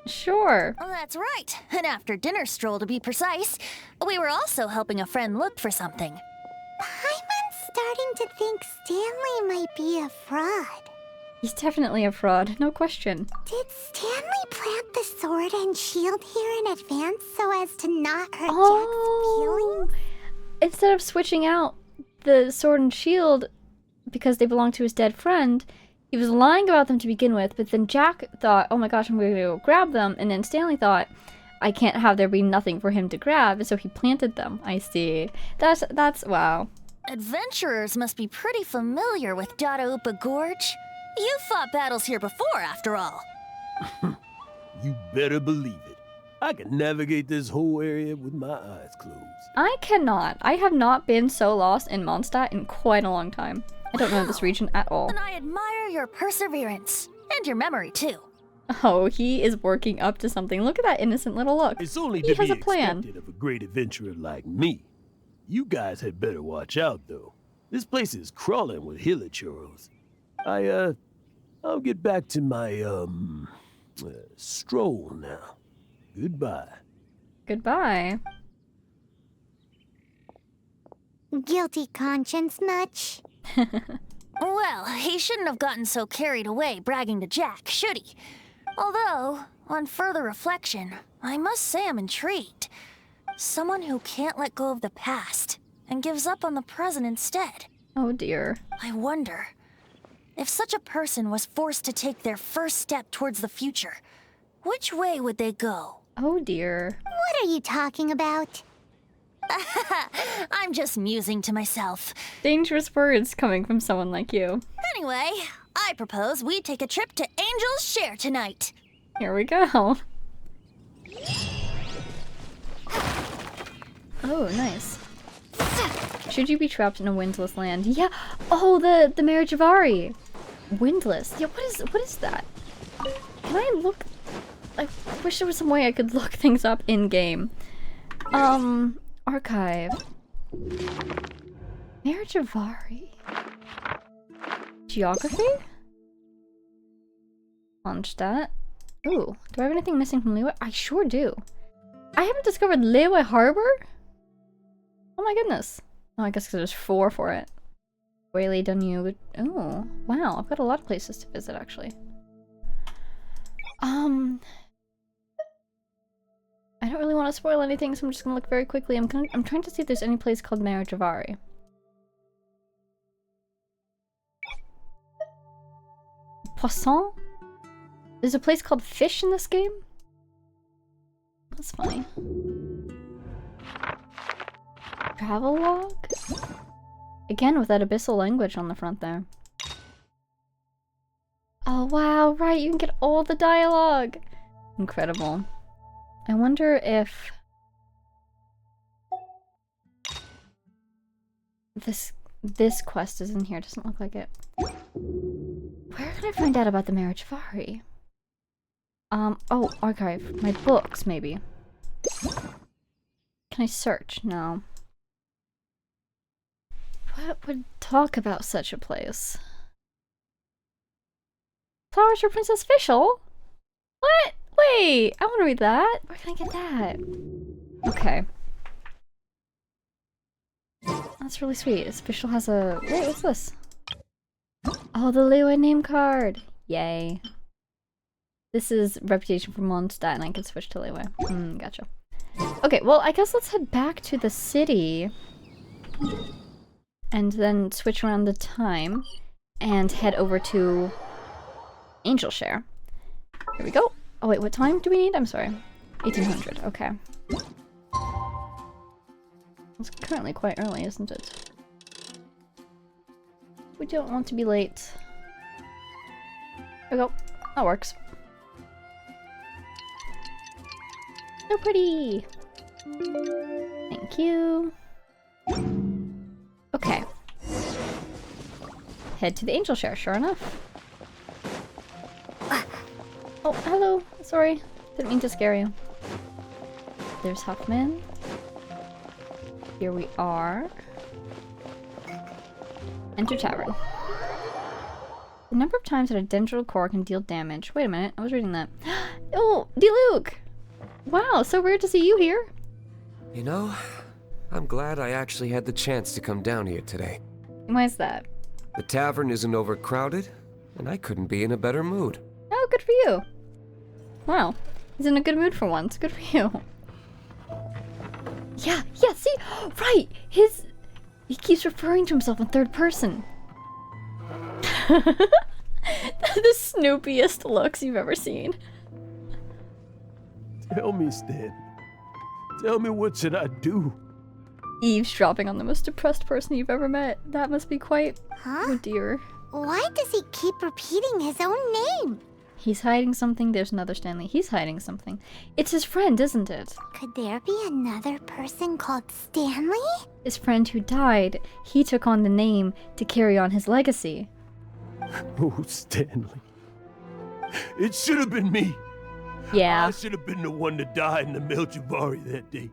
Sure. Oh, that's right. An after-dinner stroll, to be precise. We were also helping a friend look for something. Paimon's starting to think Stanley might be a fraud. He's definitely a fraud, no question. Did Stanley plant the sword and shield here in advance so as to not hurt Jack's feelings? Instead of switching out the sword and shield because they belong to his dead friend, he was lying about them to begin with, but then Jack thought, oh my gosh, I'm going to go grab them, and then Stanley thought, I can't have there be nothing for him to grab, and so he planted them. I see. That's wow. Adventurers must be pretty familiar with Dadaupa Gorge. You've fought battles here before, after all. You better believe it. I can navigate this whole area with my eyes closed. I cannot. I have not been so lost in Mondstadt in quite a long time. I don't know this region at all. And I admire your perseverance. And your memory, too. Oh, he is working up to something. Look at that innocent little look. It's only He to has be a plan. expected of a great adventurer like me. You guys had better watch out, though. This place is crawling with hilichurros. I'll get back to my, stroll now. Goodbye. Goodbye. Guilty conscience much? Well, he shouldn't have gotten so carried away bragging to Jack, should he? Although, on further reflection, I must say I'm intrigued. Someone who can't let go of the past and gives up on the present instead. Oh dear. I wonder, if such a person was forced to take their first step towards the future, which way would they go? Oh dear. What are you talking about? I'm just musing to myself. Dangerous words coming from someone like you. Anyway, I propose we take a trip to Angel's Share tonight. Here we go. Oh, nice. Should you be trapped in a windless land? Yeah. Oh, the Mare Jivari. Windless. Yeah. What is that? Can I look? I wish there was some way I could look things up in game. Archive. Mare Jivari. Geography? Mondstadt. Ooh, do I have anything missing from Larua? I sure do. I haven't discovered Larua Harbor? Oh my goodness. Oh, I guess because there's 4 for it. Whaley, Danube. Oh, wow. I've got a lot of places to visit, actually. I don't really want to spoil anything, so I'm just gonna look very quickly. I'm trying to see if there's any place called Mare Jivari. Poisson? There's a place called Fish in this game? That's funny. Travelogue? Again, with that abyssal language on the front there. Oh wow, right, you can get all the dialogue! Incredible. I wonder if... This quest is in here, doesn't look like it. Where can I find out about the Mare Jivari? Oh, archive. My books, maybe. Can I search? No. What would talk about such a place? Flowers for Princess Fischl? What? Wait, I want to read that. Where can I get that? Okay. That's really sweet. Fischl has a... Wait, what's this? Oh, the Larua name card! Yay. This is Reputation for Mondstadt, and I can switch to Larua. Gotcha. Okay, well, I guess let's head back to the city. And then switch around the time. And head over to Angel Share. Here we go. Oh wait, what time do we need? I'm sorry. 1800, okay. It's currently quite early, isn't it? We don't want to be late. There we go. That works. So pretty! Thank you. Okay. Head to the Angel Share, sure enough. Oh, hello. Sorry. Didn't mean to scare you. There's Huffman. Here we are. Enter Tavern. The number of times that a dendral core can deal damage. Wait a minute, I was reading that. Oh, Diluc! Wow, so rare to see you here. You know, I'm glad I actually had the chance to come down here today. Why is that? The tavern isn't overcrowded, and I couldn't be in a better mood. Oh, good for you. Wow, he's in a good mood for once. Good for you. Yeah, see? Right! He keeps referring to himself in third person. The snoopiest looks you've ever seen. Tell me, Stan. Tell me, what should I do? Eavesdropping on the most depressed person you've ever met. That must be quite... Huh? Oh dear. Why does he keep repeating his own name? He's hiding something. There's another Stanley. He's hiding something. It's his friend, isn't it? Could there be another person called Stanley? His friend who died. He took on the name to carry on his legacy. Oh, Stanley. It should have been me. Yeah. I should have been the one to die in the Mare Jivari that day.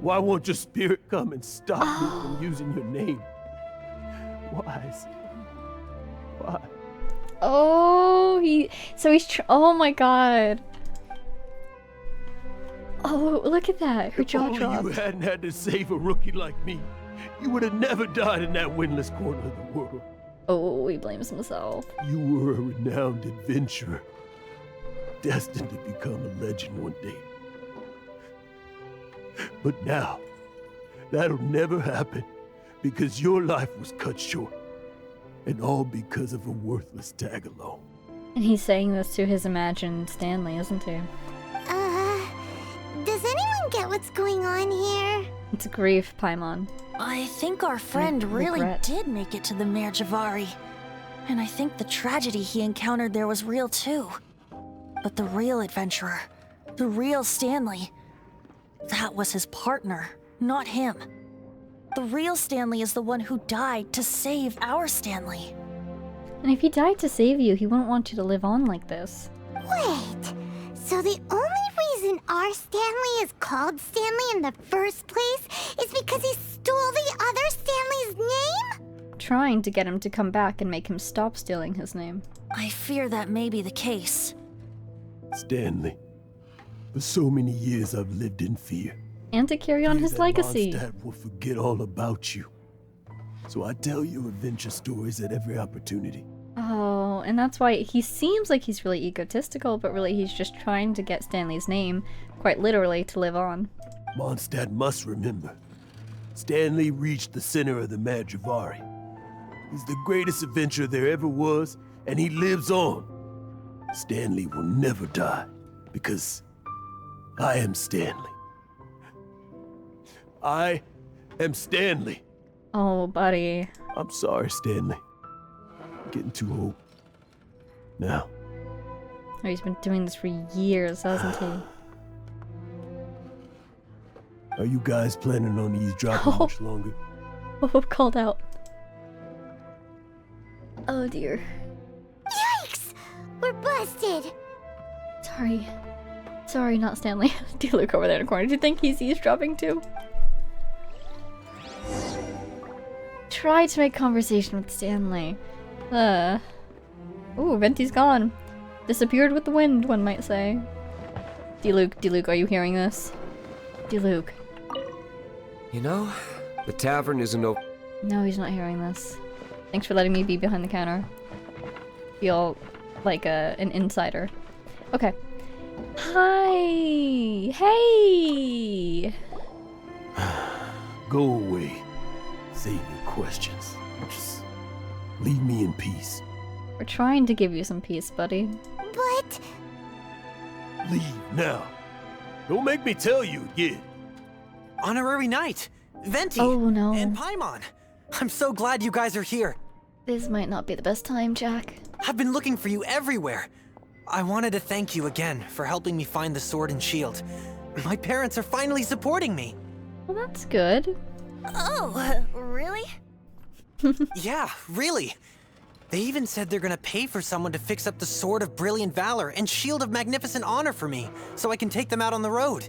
Why won't your spirit come and stop me from using your name? Why? Why? Oh, oh my god. Oh, look at that. Her If jaw only dropped. you hadn't had to save a rookie like me, you would have never died in that windless corner of the world. Oh, he blames himself. You were a renowned adventurer, destined to become a legend one day. But now, that'll never happen, because your life was cut short, and all because of a worthless tag-along. And he's saying this to his imagined Stanley, isn't he? Does anyone get what's going on here? It's grief, Paimon. I think our friend really regret. did make it to the Mare Jivari. And I think the tragedy he encountered there was real too. But the real adventurer, the real Stanley, that was his partner, not him. The real Stanley is the one who died to save our Stanley. And if he died to save you, he wouldn't want you to live on like this. Wait, so the only reason our Stanley is called Stanley in the first place is because he stole the other Stanley's name? Trying to get him to come back and make him stop stealing his name. I fear that may be the case. Stanley, for so many years I've lived in fear. And to carry on Fear his that legacy. Mondstadt will forget all about you. So I tell you adventure stories at every opportunity. Oh, and that's why he seems like he's really egotistical, but really he's just trying to get Stanley's name, quite literally, to live on. Mondstadt must remember. Stanley reached the center of the Mare Jivari. He's the greatest adventurer there ever was, and he lives on. Stanley will never die, because I am Stanley. I am Stanley. Oh, buddy. I'm sorry, Stanley. I'm getting too old. Now. Oh, he's been doing this for years, hasn't he? Are you guys planning on eavesdropping much longer? Oh, called out. Oh dear. Yikes! We're busted! Sorry. Sorry, not Stanley. Do you look over there in the corner? Do you think he's eavesdropping too? Try to make conversation with Stanley. Ooh, Venti's gone. Disappeared with the wind, one might say. D-Luke, are you hearing this? D-Luke. You know, the tavern isn't open. No, he's not hearing this. Thanks for letting me be behind the counter. Feel like an insider. Okay. Hi! Hey! Go away. Save your questions. Just leave me in peace. We're trying to give you some peace, buddy. But... Leave now. Don't make me tell you again. Honorary Knight, Venti, Oh no. and Paimon. I'm so glad you guys are here. This might not be the best time, Jack. I've been looking for you everywhere. I wanted to thank you again for helping me find the sword and shield. My parents are finally supporting me. Well, that's good. Oh, really? Yeah, really. They even said they're gonna pay for someone to fix up the Sword of Brilliant Valor and Shield of Magnificent Honor for me, so I can take them out on the road.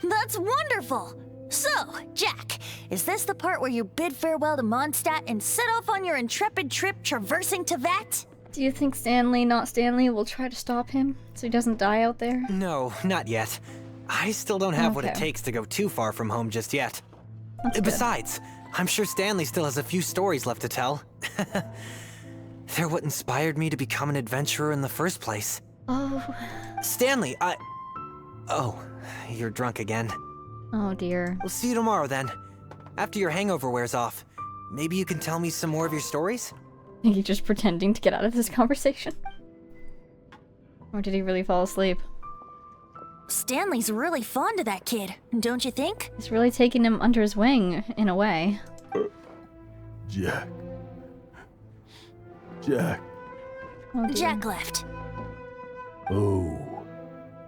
That's wonderful! So, Jack, is this the part where you bid farewell to Mondstadt and set off on your intrepid trip traversing Tevat? Do you think Stanley, not Stanley, will try to stop him so he doesn't die out there? No, not yet. I still don't have what it Okay. takes to go too far from home just yet. That's good. Besides, I'm sure Stanley still has a few stories left to tell. They're what inspired me to become an adventurer in the first place. Oh. Stanley, Oh, you're drunk again. Oh dear. We'll see you tomorrow then. After your hangover wears off. Maybe you can tell me some more of your stories? I think he's just pretending to get out of this conversation. Or did he really fall asleep? Stanley's really fond of that kid, don't you think? He's really taking him under his wing, in a way. Jack. Jack. Oh, dear. Jack left. Oh,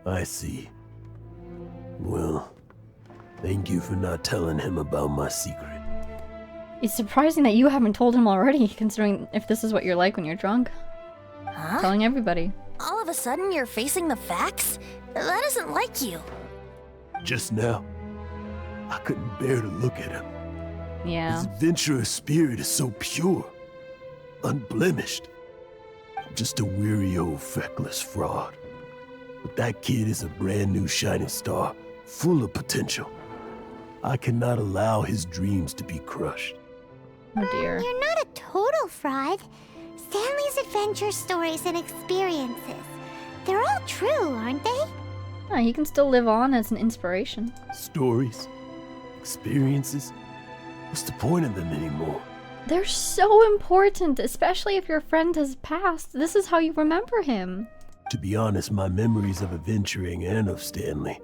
I see. Well, thank you for not telling him about my secret. It's surprising that you haven't told him already, considering if this is what you're like when you're drunk. Huh? Telling everybody. All of a sudden you're facing the facts? That isn't like you. Just now, I couldn't bear to look at him. Yeah. His adventurous spirit is so pure, unblemished. I'm just a weary old feckless fraud. But that kid is a brand new shining star, full of potential. I cannot allow his dreams to be crushed. Oh dear. You're not a total fraud. Stanley's adventure stories and experiences. They're all true, aren't they? Oh, he can still live on as an inspiration. Stories, experiences. What's the point of them anymore? They're so important, especially if your friend has passed. This is how you remember him. To be honest, my memories of adventuring and of Stanley,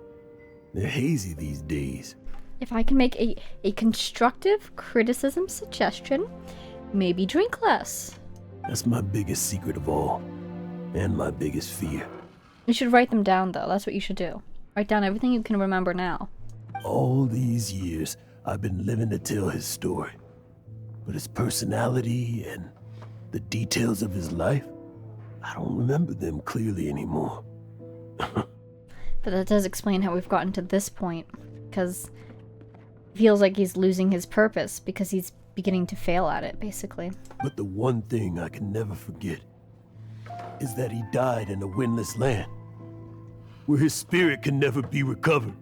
they're hazy these days. If I can make a constructive criticism suggestion, maybe drink less. That's my biggest secret of all, and my biggest fear. You should write them down, though. That's what you should do. Write down everything you can remember now. All these years, I've been living to tell his story. But his personality and the details of his life, I don't remember them clearly anymore. But that does explain how we've gotten to this point, because it feels like he's losing his purpose because he's beginning to fail at it, basically. But the one thing I can never forget is that he died in a windless land, where his spirit can never be recovered.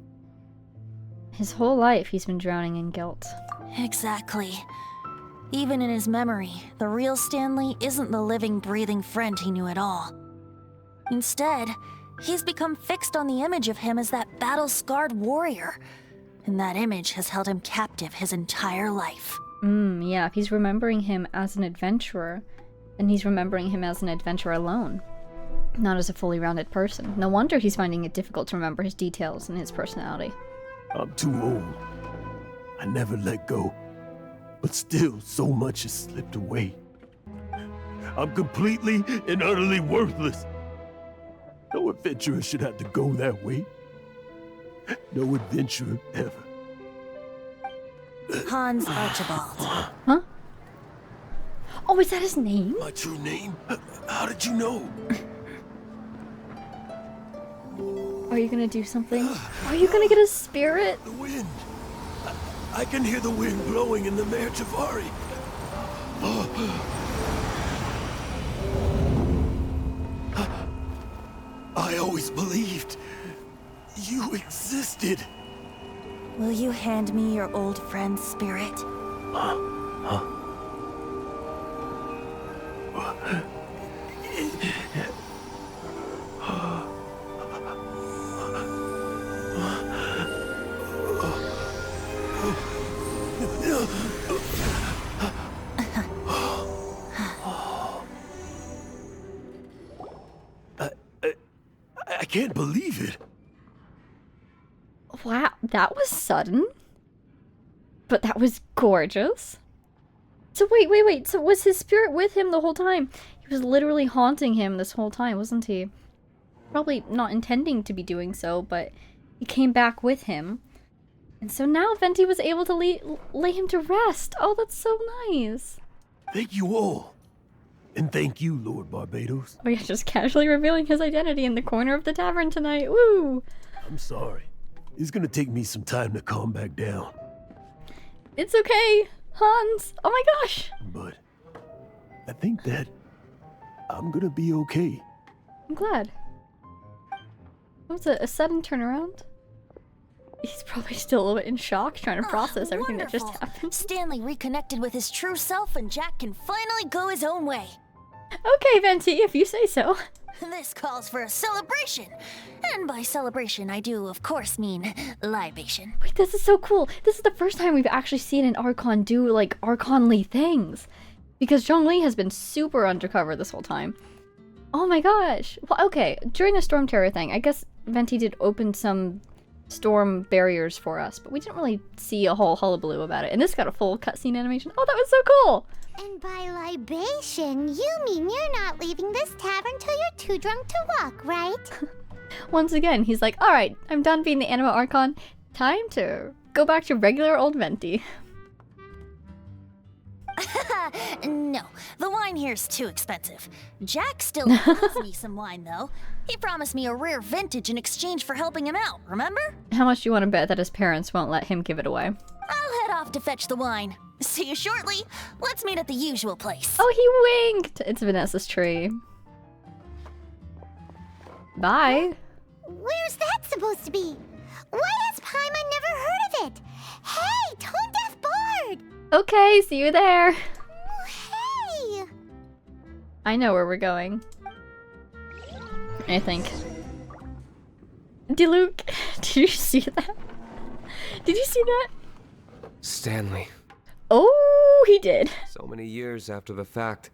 His whole life he's been drowning in guilt. Exactly. Even in his memory, the real Stanley isn't the living, breathing friend he knew at all. Instead, he's become fixed on the image of him as that battle-scarred warrior. And that image has held him captive his entire life. Yeah, if he's remembering him as an adventurer, then he's remembering him as an adventurer alone, not as a fully rounded person. No wonder he's finding it difficult to remember his details and his personality. I'm too old. I never let go. But still, so much has slipped away. I'm completely and utterly worthless. No adventurer should have to go that way. No adventurer ever. Hans Archibald. Huh? Oh, is that his name? My true name? How did you know? Are you gonna do something? Are you gonna get a spirit? The wind. I can hear the wind blowing in the Mare Jivari. I always believed you existed. Will you hand me your old friend's spirit? I can't believe it. Wow, that was sudden. But that was gorgeous. So wait. So was his spirit with him the whole time? He was literally haunting him this whole time, wasn't he? Probably not intending to be doing so, but he came back with him. And so now Venti was able to lay him to rest. Oh, that's so nice. Thank you all. And thank you, Lord Barbados. Oh yeah, just casually revealing his identity in the corner of the tavern tonight. Woo! I'm sorry. It's gonna take me some time to calm back down. It's okay, Hans. Oh my gosh. But I think that I'm gonna be okay. I'm glad. What was it? A sudden turnaround? He's probably still a little bit in shock, trying to process everything that just happened. Stanley reconnected with his true self, and Jack can finally go his own way. Okay, Venti, if you say so. This calls for a celebration. And by celebration, I do, of course, mean libation. Wait, this is so cool. This is the first time we've actually seen an Archon do, like, Archon-ly things. Because Zhongli has been super undercover this whole time. Oh my gosh. Well, okay, during the Storm Terror thing, I guess Venti did open some storm barriers for us, but we didn't really see a whole hullabaloo about it. And this got a full cutscene animation. Oh, that was so cool! And by libation, you mean you're not leaving this tavern till you're too drunk to walk, right? Once again, he's like, alright, I'm done being the Anima Archon. Time to go back to regular old Venti. No, the wine here's too expensive. Jack still owes me some wine, though. He promised me a rare vintage in exchange for helping him out, remember? How much do you want to bet that his parents won't let him give it away? I'll head off to fetch the wine. See you shortly. Let's meet at the usual place. Oh, he winked! It's Vanessa's tree. Bye. Where's that supposed to be? Why has Paimon never heard of it? Hey, Tone Deaf Bard! Okay, see you there. Hey! I know where we're going. I think. Diluc, did you see that? Did you see that? Stanley. Oh, he did. So many years after the fact.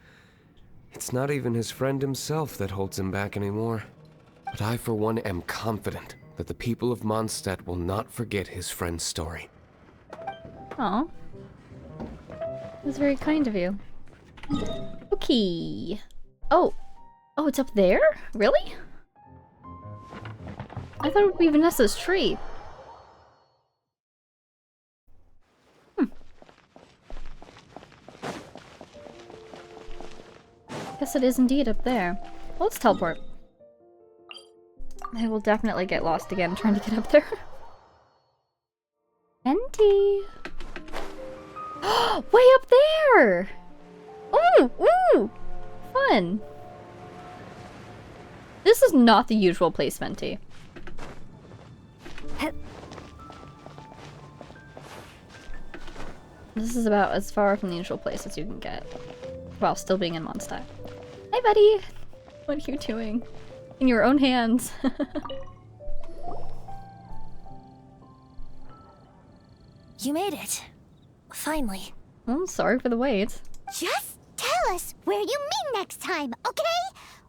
It's not even his friend himself that holds him back anymore. But I, for one, am confident that the people of Mondstadt will not forget his friend's story. Aw. That's very kind of you. Okay. Oh. Oh, it's up there? Really? I thought it would be Vanessa's tree. Guess it is indeed up there. Well, let's teleport. I will definitely get lost again trying to get up there. Venti! Way up there! Ooh! Ooh! Fun! This is not the usual place, Venti. This is about as far from the usual place as you can get, while still being in Mondstadt. Hey, buddy! What are you doing? In your own hands. You made it. Finally. I'm sorry for the wait. Just tell us where you meet next time, okay?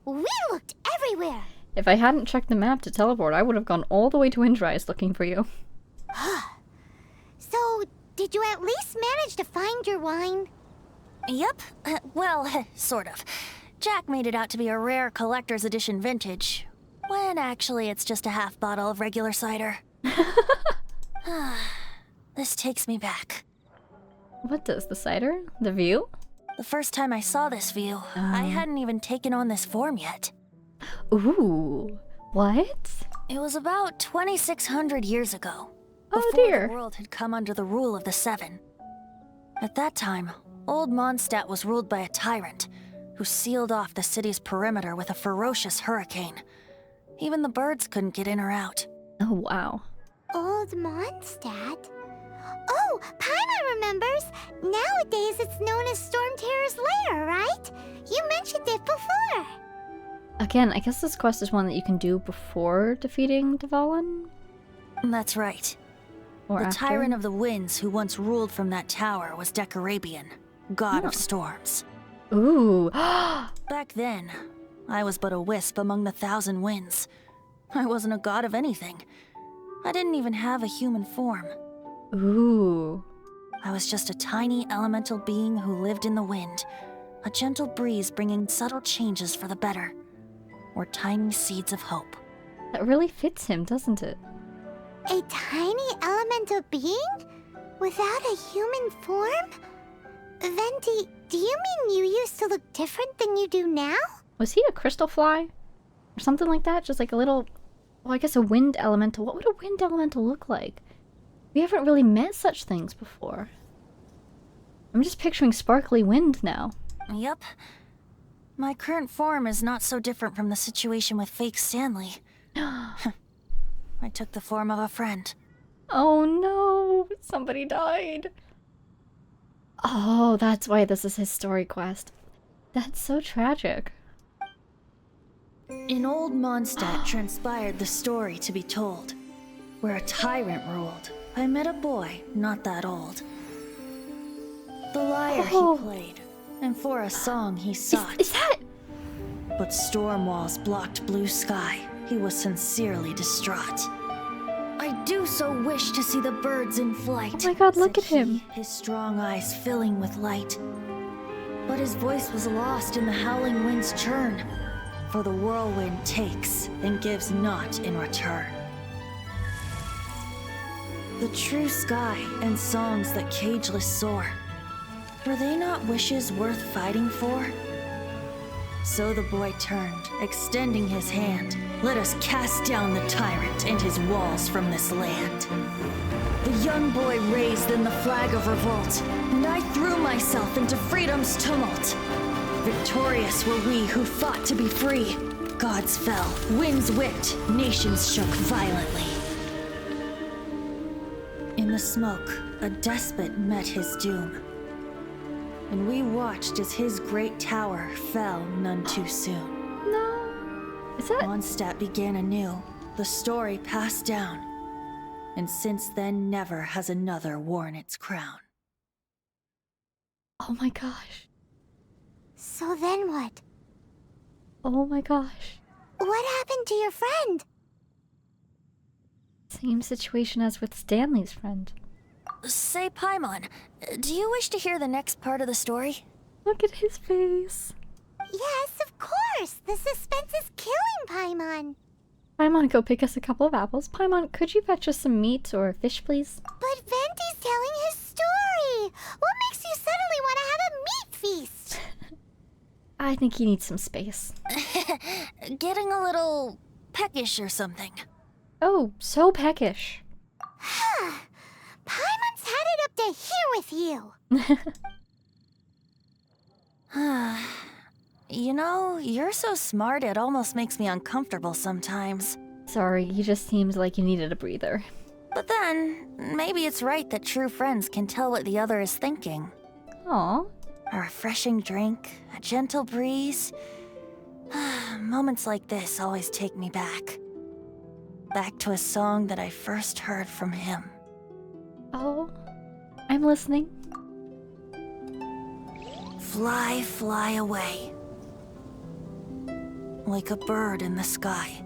We looked everywhere. If I hadn't checked the map to teleport, I would have gone all the way to Windrise looking for you. So, did you at least manage to find your wine? Yep. Well, sort of. Jack made it out to be a rare collector's edition vintage, when actually it's just a half bottle of regular cider. This takes me back. What does the cider? The view? The first time I saw this view, I hadn't even taken on this form yet. Ooh. What? It was about 2,600 years ago. Oh before dear. the world had come under the rule of the Seven. At that time, old Mondstadt was ruled by a tyrant who sealed off the city's perimeter with a ferocious hurricane. Even the birds couldn't get in or out. Oh, wow. Old Mondstadt? Oh, Paimon remembers! Nowadays it's known as Storm Terror's Lair, right? You mentioned it before. Again, I guess this quest is one that you can do before defeating Dvalin? That's right. Or The after? tyrant of the winds who once ruled from that tower was Decarabian, god of storms. Ooh. Back then, I was but a wisp among the thousand winds. I wasn't a god of anything. I didn't even have a human form. Ooh. I was just a tiny elemental being who lived in the wind, a gentle breeze bringing subtle changes for the better, or tiny seeds of hope. That really fits him, doesn't it? A tiny elemental being? Without a human form? Venti, do you mean you used to look different than you do now? Was he a crystal fly? Or something like that? Just like a little... Well, I guess a wind elemental. What would a wind elemental look like? We haven't really met such things before. I'm just picturing sparkly wind now. Yep. My current form is not so different from the situation with fake Stanley. I took the form of a friend. Oh no! Somebody died! Oh, that's why this is his story quest. That's so tragic. In old Mondstadt transpired the story to be told, where a tyrant ruled. I met a boy not that old. The lyre Oh. he played, and for a song he sought. Is that... But storm walls blocked blue sky. he was sincerely distraught. I do so wish to see the birds in flight. Oh my god, look said at him. he, his strong eyes filling with light. But his voice was lost in the howling wind's churn, for the whirlwind takes and gives not in return. The true sky and songs that cageless soar, were they not wishes worth fighting for? So the boy turned, extending his hand. Let us cast down the tyrant and his walls from this land. The young boy raised then the flag of revolt, and I threw myself into freedom's tumult. Victorious were we who fought to be free. Gods fell, winds whipped, nations shook violently. In the smoke, a despot met his doom. And we watched as his great tower fell none too soon. No. Is that? Mondstadt began anew, the story passed down. And since then never has another worn its crown. Oh my gosh. So then what? Oh my gosh. What happened to your friend? Same situation as with Stanley's friend. Say, Paimon, do you wish to hear the next part of the story? Look at his face. Yes, of course. The suspense is killing Paimon. Paimon, go pick us a couple of apples. Paimon, could you fetch us some meat or fish, please? But Venti's telling his story. What makes you suddenly want to have a meat feast? I think he needs some space. Getting a little peckish or something. Oh, so peckish. Paimon's had it up to here with you. You know, you're so smart it almost makes me uncomfortable sometimes. Sorry, you just seemed like you needed a breather. But then, maybe it's right that true friends can tell what the other is thinking. Aw. A refreshing drink, a gentle breeze. Moments like this always take me back. Back to a song that I first heard from him. Oh, I'm listening. Fly, fly away. Like a bird in the sky.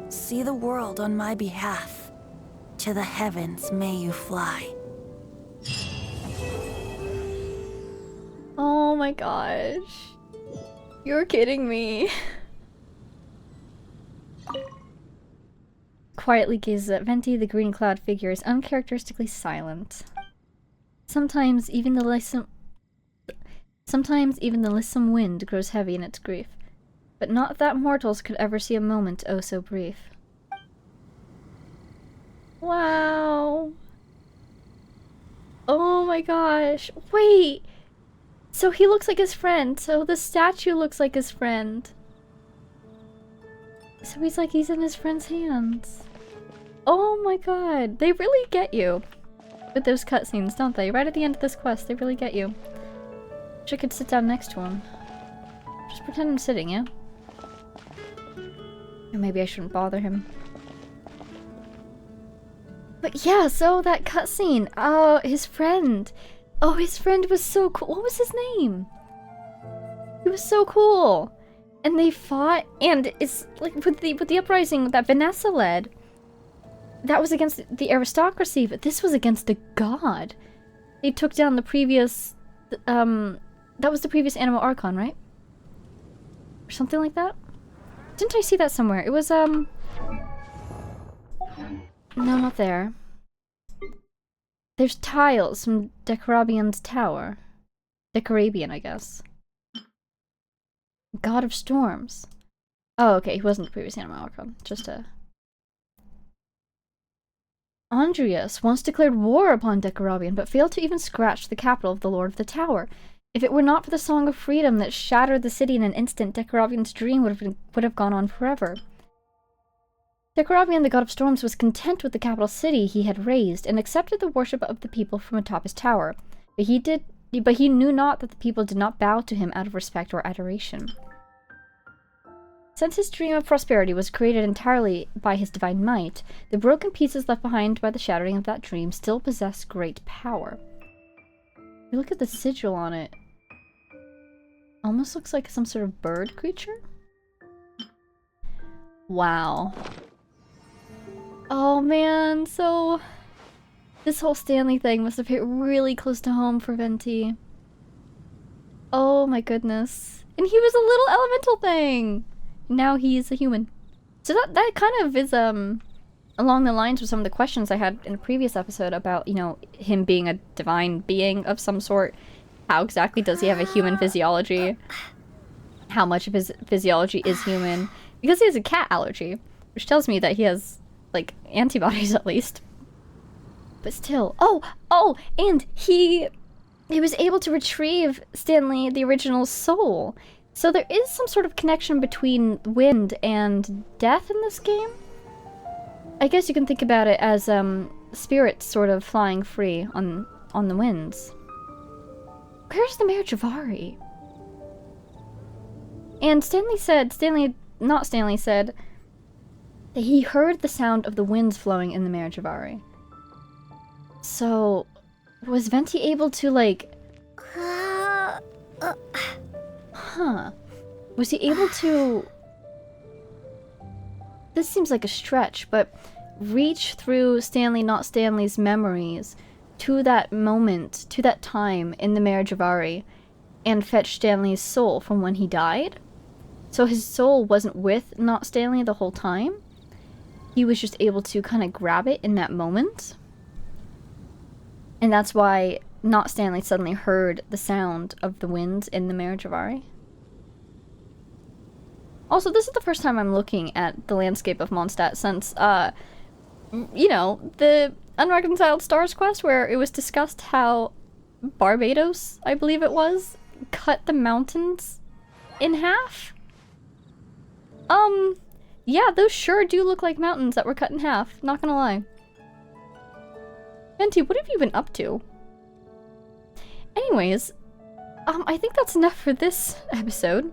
See the world on my behalf. To the heavens may you fly. Oh my gosh. You're kidding me. Quietly gazes at Venti, the green-clad figure is uncharacteristically silent. Sometimes even the lissome wind grows heavy in its grief, but not that mortals could ever see a moment oh so brief. Wow. Oh my gosh. Wait! So he looks like his friend, so the statue looks like his friend. So he's in his friend's hands. Oh my god, they really get you with those cutscenes, don't they? Right at the end of this quest, they really get you. Wish I could sit down next to him. Just pretend I'm sitting, yeah? Or maybe I shouldn't bother him. But yeah, so that cutscene. Oh, his friend. Oh, his friend was so cool. What was his name? He was so cool. And they fought, and it's like with the uprising that Vanessa led. That was against the aristocracy, but this was against a god. They took down the previous, that was the previous Animal Archon, right? Or something like that? Didn't I see that somewhere? It was, no, not there. There's tiles from Decarabian's tower. Decarabian, I guess. God of Storms. Oh, okay, he wasn't the previous Animal Archon. Just a... Andreas once declared war upon Decarabian, but failed to even scratch the capital of the Lord of the Tower. If it were not for the Song of Freedom that shattered the city in an instant, Decarabian's dream would have gone on forever. Decarabian, the God of Storms, was content with the capital city he had raised, and accepted the worship of the people from atop his tower. But he knew not that the people did not bow to him out of respect or adoration. Since his dream of prosperity was created entirely by his divine might, the broken pieces left behind by the shattering of that dream still possess great power. You look at the sigil on it. Almost looks like some sort of bird creature. Wow. Oh man, so this whole Stanley thing must have hit really close to home for Venti. Oh my goodness. And he was a little elemental thing! Now he's a human. So that kind of is along the lines with some of the questions I had in a previous episode about, you know, him being a divine being of some sort. How exactly does he have a human physiology? How much of his physiology is human? Because he has a cat allergy, which tells me that he has, like, antibodies at least. But still. Oh, and he was able to retrieve Stanley, the original soul. So there is some sort of connection between wind and death in this game. I guess you can think about it as spirits sort of flying free on the winds. Where's the Mare Jivari? And Stanley said that he heard the sound of the winds flowing in the Mare Jivari. So, was Venti able to, like... Huh. Was he able to... This seems like a stretch, but reach through not Stanley's memories to that moment, to that time in the Mare Jivari, and fetch Stanley's soul from when he died? So his soul wasn't with not Stanley the whole time? He was just able to kind of grab it in that moment? And that's why not Stanley suddenly heard the sound of the winds in the Mare Jivari? Also, this is the first time I'm looking at the landscape of Mondstadt since, you know, the Unreconciled Stars quest where it was discussed how Barbados, I believe it was, cut the mountains in half? Yeah, those sure do look like mountains that were cut in half, not gonna lie. Venti, what have you been up to? Anyways, I think that's enough for this episode.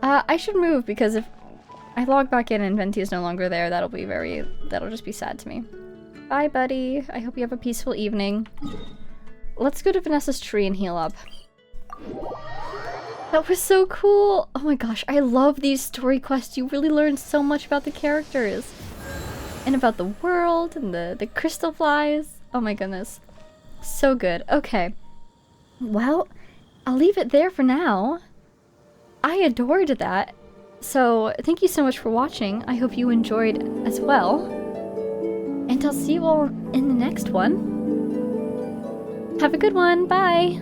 I should move because if I log back in and Venti is no longer there, that'll just be sad to me. Bye, buddy. I hope you have a peaceful evening. Let's go to Vanessa's tree and heal up. That was so cool! Oh my gosh, I love these story quests. You really learn so much about the characters. And about the world, and the crystal flies. Oh my goodness. So good. Okay. Well, I'll leave it there for now. I adored that. So, thank you so much for watching. I hope you enjoyed as well. And I'll see you all in the next one. Have a good one. Bye!